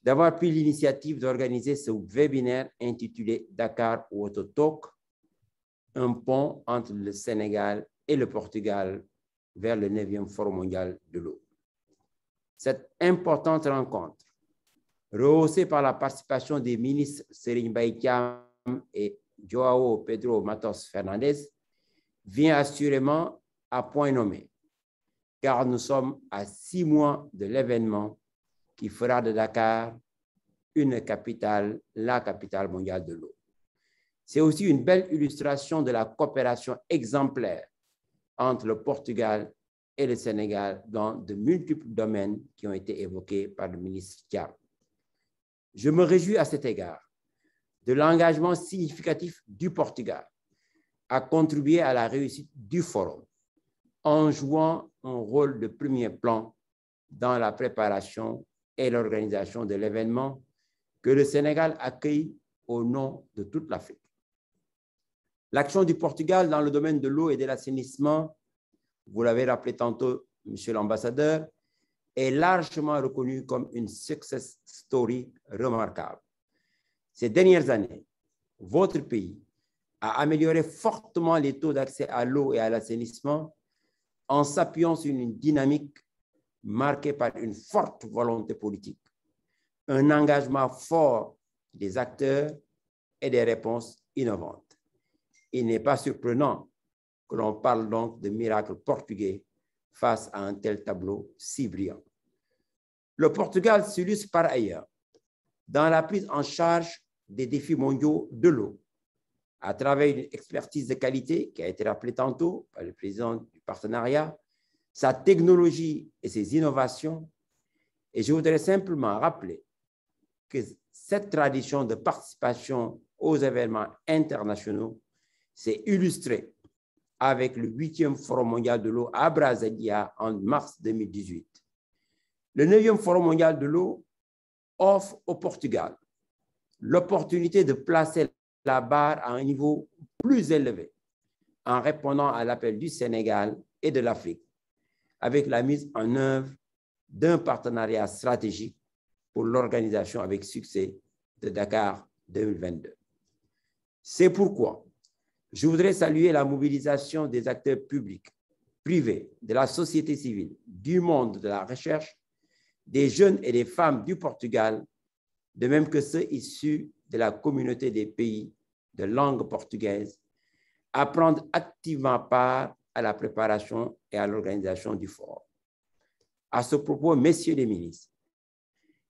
d'avoir pris l'initiative d'organiser ce webinaire intitulé Dakar Water Talk, un pont entre le Sénégal et le Portugal vers le 9e Forum mondial de l'eau. Cette importante rencontre, rehaussée par la participation des ministres Serigne Mbaye Thiam et João Pedro Matos Fernandes, vient assurément à point nommé, car nous sommes à 6 mois de l'événement qui fera de Dakar une capitale, la capitale mondiale de l'eau. C'est aussi une belle illustration de la coopération exemplaire entre le Portugal et le Sénégal dans de multiples domaines qui ont été évoqués par le ministre Thiam. Je me réjouis à cet égard de l'engagement significatif du Portugal à contribuer à la réussite du forum en jouant un rôle de premier plan dans la préparation et l'organisation de l'événement que le Sénégal accueille au nom de toute l'Afrique. L'action du Portugal dans le domaine de l'eau et de l'assainissement, vous l'avez rappelé tantôt, Monsieur l'ambassadeur, est largement reconnue comme une success story remarquable. Ces dernières années, votre pays a amélioré fortement les taux d'accès à l'eau et à l'assainissement en s'appuyant sur une dynamique marquée par une forte volonté politique, un engagement fort des acteurs et des réponses innovantes. Il n'est pas surprenant que l'on parle donc de miracle portugais face à un tel tableau si brillant. Le Portugal s'illustre par ailleurs dans la prise en charge des défis mondiaux de l'eau, à travers une expertise de qualité qui a été rappelée tantôt par le président du partenariat, sa technologie et ses innovations. Et je voudrais simplement rappeler que cette tradition de participation aux événements internationaux s'est illustrée avec le 8e Forum mondial de l'eau à Brasilia en mars 2018. Le 9e Forum mondial de l'eau offre au Portugal l'opportunité de placer la barre à un niveau plus élevé en répondant à l'appel du Sénégal et de l'Afrique avec la mise en œuvre d'un partenariat stratégique pour l'organisation avec succès de Dakar 2022. C'est pourquoi je voudrais saluer la mobilisation des acteurs publics, privés, de la société civile, du monde de la recherche, des jeunes et des femmes du Portugal, de même que ceux issus de la communauté des pays de langue portugaise, à prendre activement part à la préparation et à l'organisation du forum. À ce propos, messieurs les ministres,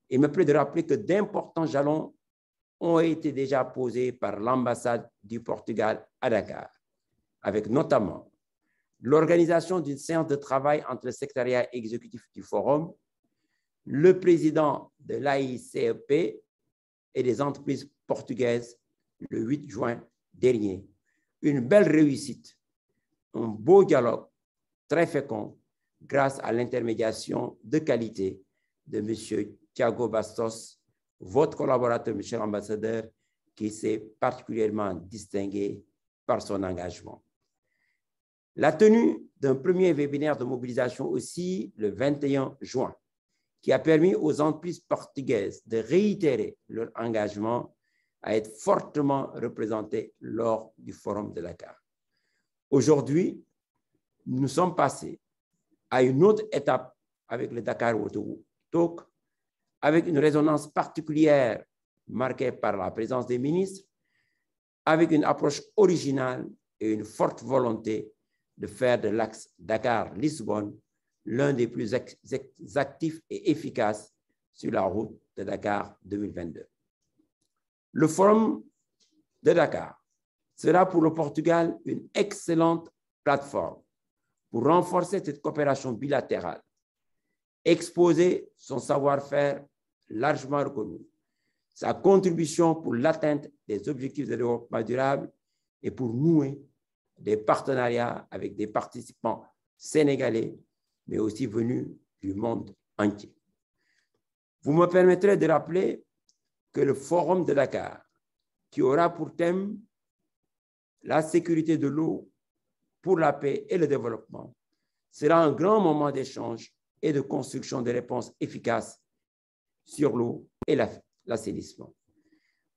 il me plaît de rappeler que d'importants jalons ont été déjà posés par l'ambassade du Portugal à Dakar, avec notamment l'organisation d'une séance de travail entre le secrétariat exécutif du forum, le président de l'AICEP et des entreprises portugaises le 8 juin dernier. Une belle réussite, un beau dialogue très fécond grâce à l'intermédiation de qualité de M. Thiago Bastos, votre collaborateur, M. l'ambassadeur, qui s'est particulièrement distingué par son engagement. La tenue d'un premier webinaire de mobilisation aussi le 21 juin, qui a permis aux entreprises portugaises de réitérer leur engagement à être fortement représentées lors du Forum de Dakar. Aujourd'hui, nous sommes passés à une autre étape avec le Dakar Water Talk, avec une résonance particulière marquée par la présence des ministres, avec une approche originale et une forte volonté de faire de l'axe Dakar-Lisbonne l'un des plus actifs et efficaces sur la route de Dakar 2022. Le Forum de Dakar sera pour le Portugal une excellente plateforme pour renforcer cette coopération bilatérale, exposer son savoir-faire largement reconnu, sa contribution pour l'atteinte des objectifs de développement durable et pour nouer des partenariats avec des participants sénégalais, mais aussi venus du monde entier. Vous me permettrez de rappeler que le Forum de Dakar, qui aura pour thème la sécurité de l'eau pour la paix et le développement, sera un grand moment d'échange et de construction de réponses efficaces sur l'eau et l'assainissement.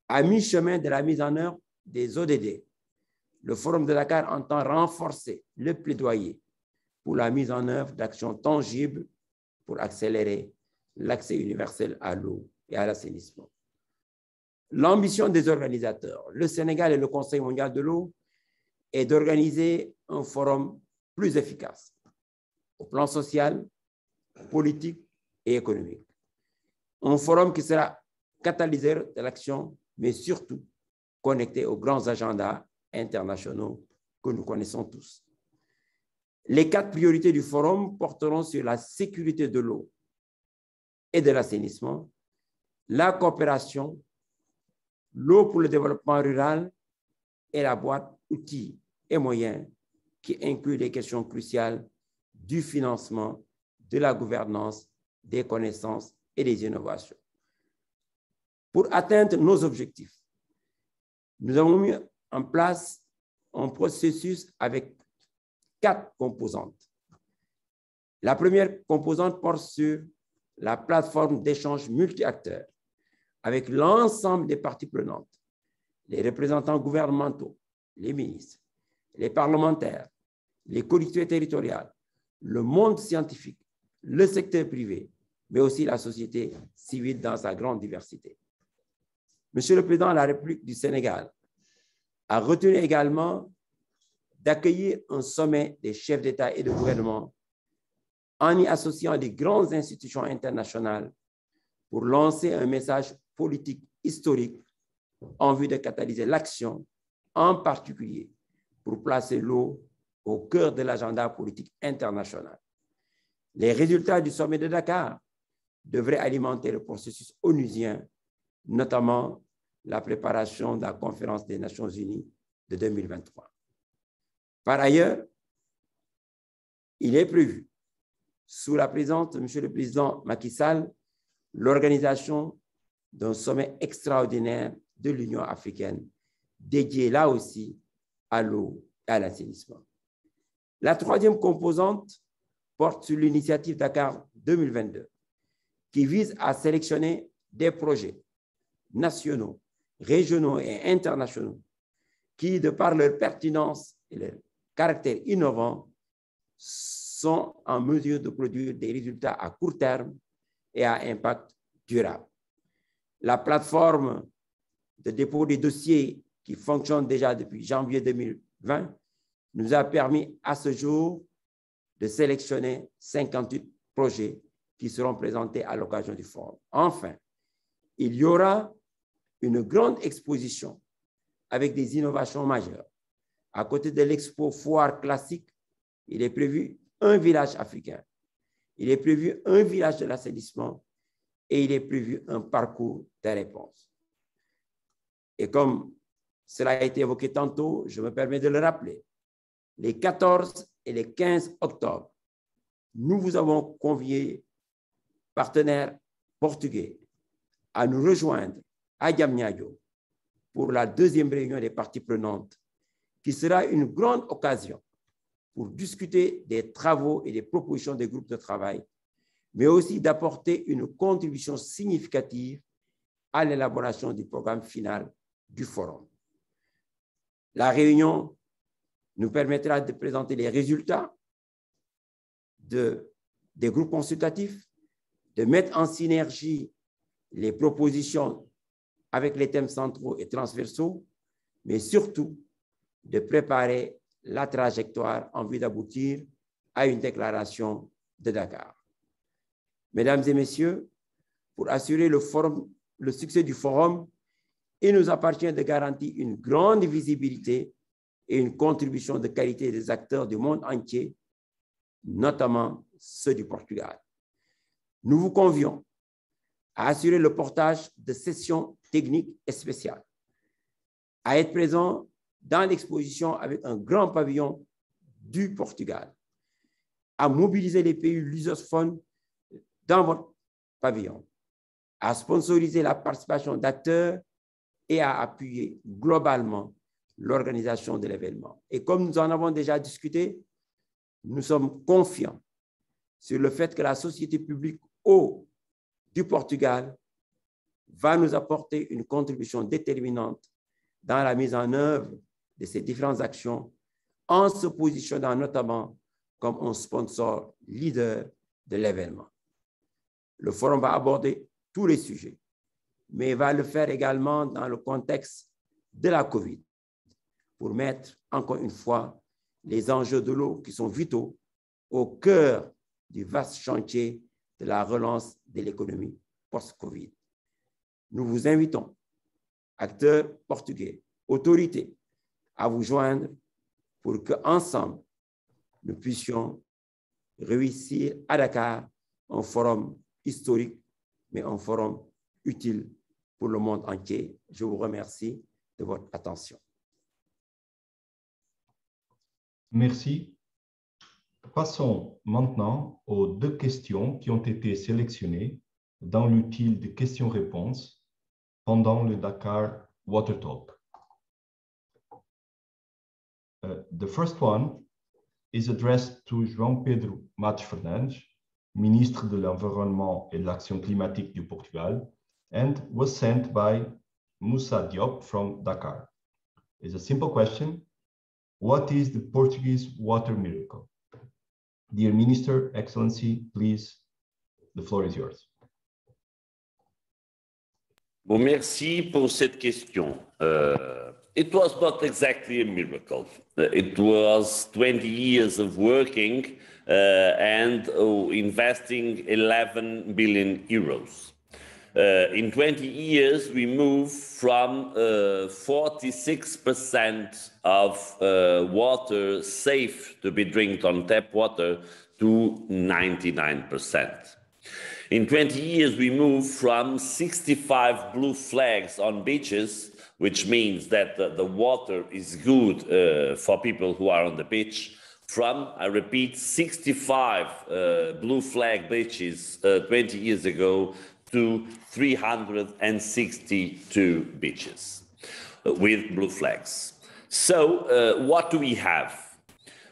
À mi-chemin de la mise en œuvre des ODD, le Forum de Dakar entend renforcer le plaidoyer pour la mise en œuvre d'actions tangibles pour accélérer l'accès universel à l'eau et à l'assainissement. L'ambition des organisateurs, le Sénégal et le Conseil mondial de l'eau, est d'organiser un forum plus efficace au plan social, politique et économique. Un forum qui sera catalyseur de l'action, mais surtout connecté aux grands agendas internationaux que nous connaissons tous. Les 4 priorités du forum porteront sur la sécurité de l'eau et de l'assainissement, la coopération, l'eau pour le développement rural et la boîte outils et moyens qui inclut les questions cruciales du financement, de la gouvernance, des connaissances et des innovations. Pour atteindre nos objectifs, nous avons mis en place un processus avec 4 composantes. La première composante porte sur la plateforme d'échange multi-acteurs avec l'ensemble des parties prenantes, les représentants gouvernementaux, les ministres, les parlementaires, les collectivités territoriales, le monde scientifique, le secteur privé, mais aussi la société civile dans sa grande diversité. Monsieur le Président de la République du Sénégal a retenu également d'accueillir un sommet des chefs d'État et de gouvernement en y associant les grandes institutions internationales pour lancer un message politique historique en vue de catalyser l'action, en particulier pour placer l'eau au cœur de l'agenda politique international. Les résultats du sommet de Dakar devraient alimenter le processus onusien, notamment la préparation de la conférence des Nations Unies de 2023. Par ailleurs, il est prévu, sous la présidence de M. le Président Macky Sall, l'organisation d'un sommet extraordinaire de l'Union africaine, dédié là aussi à l'eau et à l'assainissement. La troisième composante porte sur l'initiative Dakar 2022, qui vise à sélectionner des projets nationaux, régionaux et internationaux qui, de par leur pertinence et leur caractère innovant, sont en mesure de produire des résultats à court terme et à impact durable. La plateforme de dépôt des dossiers qui fonctionne déjà depuis janvier 2020 nous a permis à ce jour de sélectionner 58 projets qui seront présentés à l'occasion du forum. Enfin, il y aura une grande exposition avec des innovations majeures. À côté de l'expo foire classique, il est prévu un village africain. Il est prévu un village de l'assainissement et il est prévu un parcours de réponse. Et comme cela a été évoqué tantôt, je me permets de le rappeler. Les 14 et les 15 octobre, nous vous avons conviés, partenaires portugais, à nous rejoindre à Diamniadio pour la deuxième réunion des parties prenantes, qui sera une grande occasion pour discuter des travaux et des propositions des groupes de travail, mais aussi d'apporter une contribution significative à l'élaboration du programme final du forum. La réunion nous permettra de présenter les résultats des groupes consultatifs, de mettre en synergie les propositions avec les thèmes centraux et transversaux, mais surtout de préparer la trajectoire en vue d'aboutir à une déclaration de Dakar. Mesdames et messieurs, pour assurer le succès du forum, il nous appartient de garantir une grande visibilité et une contribution de qualité des acteurs du monde entier, notamment ceux du Portugal. Nous vous convions à assurer le portage de sessions techniques et spéciales, à être présent dans l'exposition avec un grand pavillon du Portugal, à mobiliser les pays lusophones dans votre pavillon, à sponsoriser la participation d'acteurs et à appuyer globalement l'organisation de l'événement. Et comme nous en avons déjà discuté, nous sommes confiants sur le fait que la société publique eau du Portugal va nous apporter une contribution déterminante dans la mise en œuvre de ces différentes actions, en se positionnant notamment comme un sponsor leader de l'événement. Le forum va aborder tous les sujets, mais va le faire également dans le contexte de la COVID, pour mettre encore une fois les enjeux de l'eau qui sont vitaux au cœur du vaste chantier de la relance de l'économie post-COVID. Nous vous invitons, acteurs portugais, autorités, à vous joindre pour qu'ensemble, nous puissions réussir à Dakar un forum historique, mais un forum utile pour le monde entier. Je vous remercie de votre attention. Merci. Passons maintenant aux deux questions qui ont été sélectionnées dans l'outil de questions-réponses pendant le Dakar Water Talk. The first one is addressed to João Pedro Matos Fernandes, Ministre de l'Environnement et de l'Action climatique du Portugal, and was sent by Moussa Diop from Dakar. It's a simple question. What is the Portuguese water miracle? Dear Minister, Excellency, please, the floor is yours. Bon, merci pour cette question. It was not exactly a miracle. It was 20 years of working and investing 11 billion euros. In 20 years, we moved from 46% of water safe to be drank on tap water to 99%. In 20 years, we moved from 65 blue flags on beaches, which means that the water is good for people who are on the beach, from, I repeat, 65 blue flag beaches 20 years ago to 362 beaches with blue flags. So what do we have?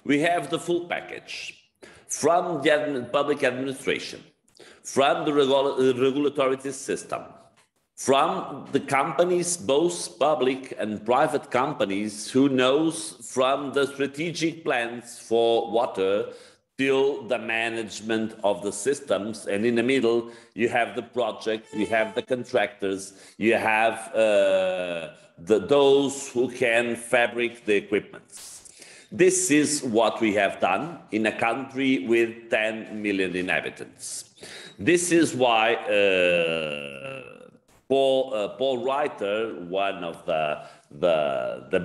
We have the full package from the public administration, from the regulatory system, from the companies, both public and private companies, who knows from the strategic plans for water till the management of the systems. And in the middle, you have the project, you have the contractors, you have those who can fabricate the equipment. This is what we have done in a country with 10 million inhabitants. This is why Paul Reiter, one of the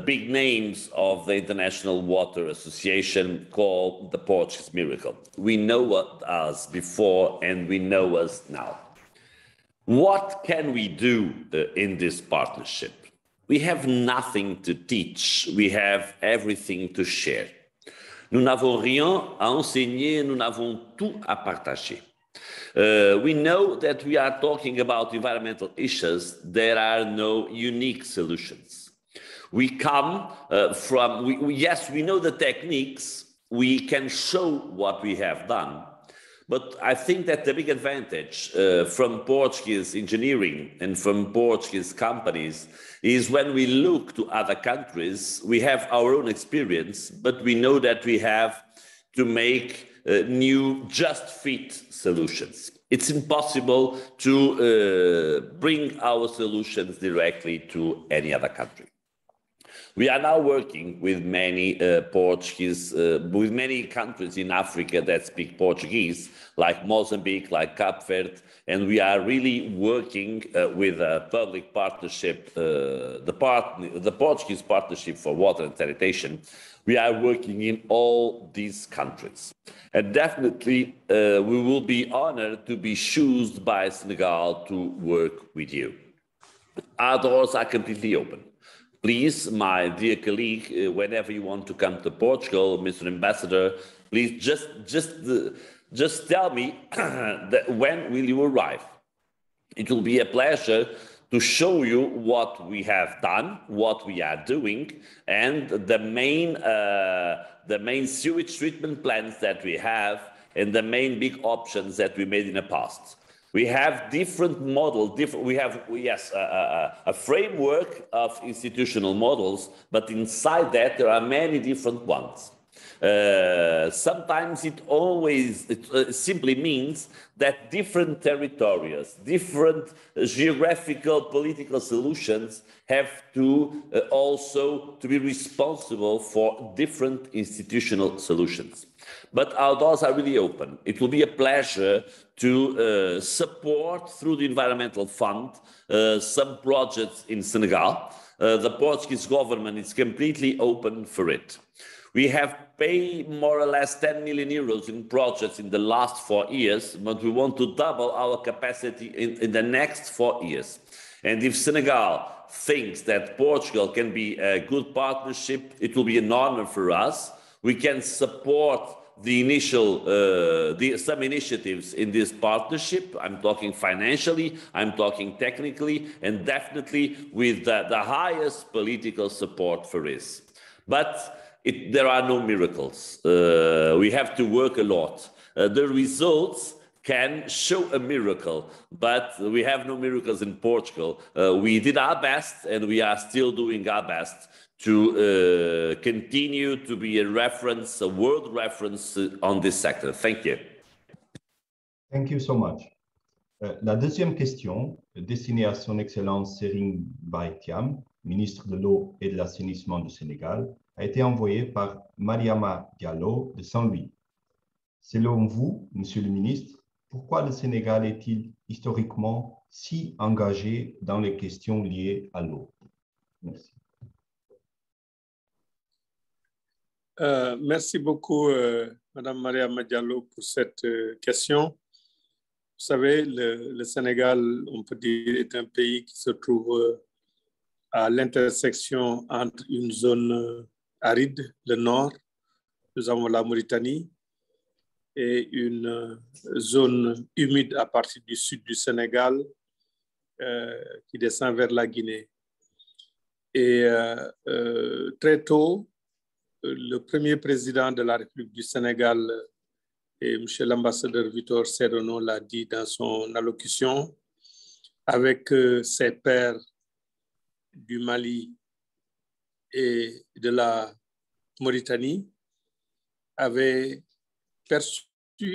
big names of the International Water Association, called the Portuguese miracle. We know us before and we know us now. What can we do in this partnership? We have nothing to teach, we have everything to share. Nous n'avons rien à enseigner, nous n'avons tout à partager. We know that we are talking about environmental issues. There are no unique solutions. We come yes, we know the techniques. We can show what we have done. But I think that the big advantage from Portuguese engineering and from Portuguese companies is when we look to other countries, we have our own experience, but we know that we have to make new just fit solutions. It's impossible to bring our solutions directly to any other country. We are now working with many with many countries in Africa that speak Portuguese, like Mozambique, like Cape Verde, and we are really working with a public partnership, the Portuguese Partnership for Water and Sanitation. We are working in all these countries. And definitely, we will be honored to be chosen by Senegal to work with you. Our doors are completely open. Please, my dear colleague, whenever you want to come to Portugal, Mr. Ambassador, please just tell me that when will you arrive. It will be a pleasure to show you what we have done, what we are doing, and the main sewage treatment plants that we have, and the main big options that we made in the past. We have different models, we have a framework of institutional models, but inside that there are many different ones. Sometimes it simply means that different territories, different geographical political solutions have to also to be responsible for different institutional solutions. But our doors are really open. It will be a pleasure to support through the Environmental Fund some projects in Senegal. The Portuguese government is completely open for it. We have paid more or less 10 million euros in projects in the last 4 years, but we want to double our capacity in the next 4 years. And if Senegal thinks that Portugal can be a good partnership, it will be an honor for us. We can support the initial, some initiatives in this partnership. I'm talking financially, I'm talking technically, and definitely with the highest political support for this. But there are no miracles. We have to work a lot. The results can show a miracle, but we have no miracles in Portugal. We did our best, and we are still doing our best to continue to be a reference, a world reference on this sector. Thank you. Thank you so much. La deuxième question, destinée à son Excellence Serigne Mbaye Thiam, ministre de l'Eau et de l'Assainissement du Sénégal, a été envoyée par Mariama Diallo de Saint-Louis. Selon vous, Monsieur le ministre, pourquoi le Sénégal est-il historiquement si engagé dans les questions liées à l'eau? Merci. Merci beaucoup, Madame Mariama Diallo, pour cette question. Vous savez, le Sénégal, on peut dire, est un pays qui se trouve à l'intersection entre une zone aride, le nord, nous avons la Mauritanie, et une zone humide à partir du sud du Sénégal qui descend vers la Guinée. Et très tôt, le premier président de la République du Sénégal, et M. l'ambassadeur Victor Serrano l'a dit dans son allocution, avec ses pairs du Mali et de la Mauritanie, avait perçu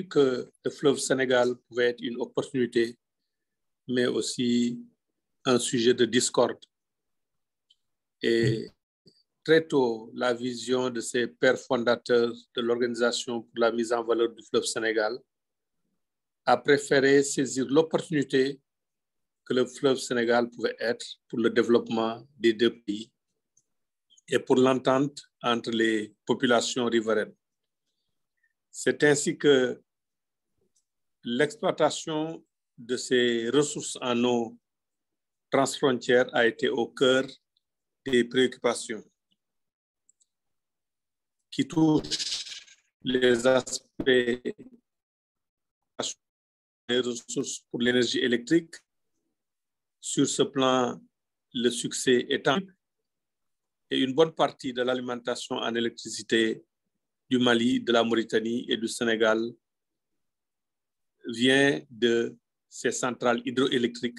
que le fleuve Sénégal pouvait être une opportunité, mais aussi un sujet de discorde. Et très tôt, la vision de ces pères fondateurs de l'Organisation pour la mise en valeur du fleuve Sénégal a préféré saisir l'opportunité que le fleuve Sénégal pouvait être pour le développement des deux pays et pour l'entente entre les populations riveraines. C'est ainsi que l'exploitation de ces ressources en eau transfrontières a été au cœur des préoccupations qui touchent les aspects des ressources pour l'énergie électrique. Sur ce plan, le succès est tangible et une bonne partie de l'alimentation en électricité du Mali, de la Mauritanie et du Sénégal vient de ces centrales hydroélectriques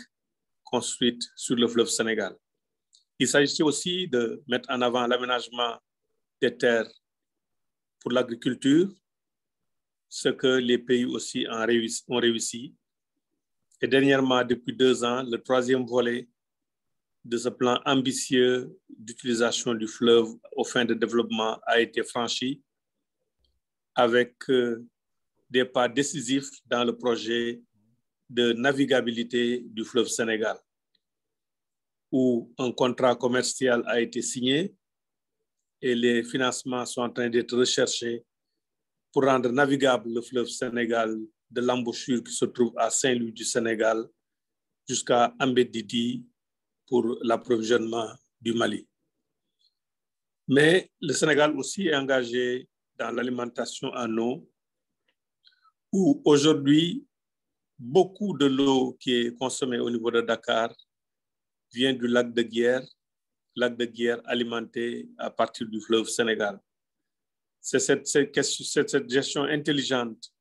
construites sur le fleuve Sénégal. Il s'agit aussi de mettre en avant l'aménagement des terres pour l'agriculture, ce que les pays aussi ont réussi. Et dernièrement, depuis 2 ans, le 3e volet de ce plan ambitieux d'utilisation du fleuve aux fins de développement a été franchi avec des pas décisifs dans le projet de navigabilité du fleuve Sénégal, où un contrat commercial a été signé et les financements sont en train d'être recherchés pour rendre navigable le fleuve Sénégal de l'embouchure qui se trouve à Saint-Louis du Sénégal jusqu'à Ambedidi pour l'approvisionnement du Mali. Mais le Sénégal aussi est engagé dans l'alimentation en eau, où aujourd'hui, beaucoup de l'eau qui est consommée au niveau de Dakar vient du lac de Guiers alimenté à partir du fleuve Sénégal. C'est cette gestion intelligente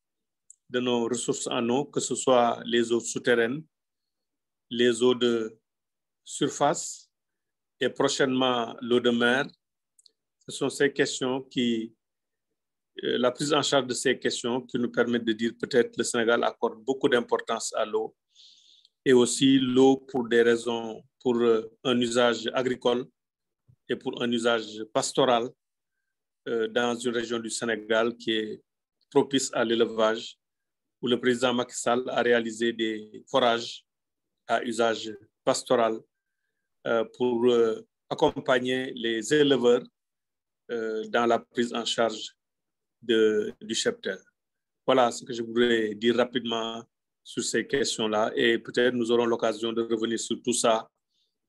de nos ressources en eau, que ce soit les eaux souterraines, les eaux de surface et prochainement l'eau de mer. Ce sont ces questions qui, la prise en charge de ces questions qui nous permettent de dire peut-être le Sénégal accorde beaucoup d'importance à l'eau et aussi l'eau pour des raisons, pour un usage agricole et pour un usage pastoral dans une région du Sénégal qui est propice à l'élevage, où le président Macky Sall a réalisé des forages à usage pastoral pour accompagner les éleveurs dans la prise en charge du cheptel. Voilà ce que je voudrais dire rapidement sur ces questions-là et peut-être nous aurons l'occasion de revenir sur tout ça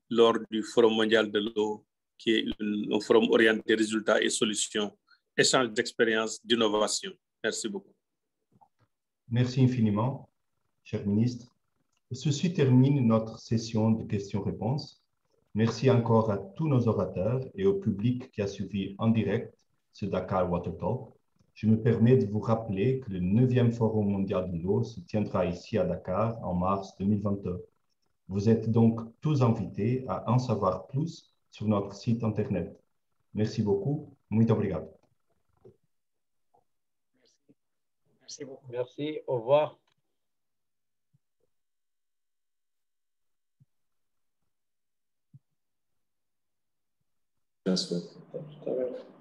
lors du Forum mondial de l'eau, qui est un forum orienté résultats et solutions, échange d'expériences, d'innovation. Merci beaucoup. Merci infiniment, cher ministre. Ceci termine notre session de questions-réponses. Merci encore à tous nos orateurs et au public qui a suivi en direct ce Dakar Water Talk. Je me permets de vous rappeler que le 9e Forum mondial de l'eau se tiendra ici à Dakar en mars 2022. Vous êtes donc tous invités à en savoir plus sur notre site internet. Merci beaucoup. Muito obrigado. Merci beaucoup. Merci, au revoir. Tout à l'heure.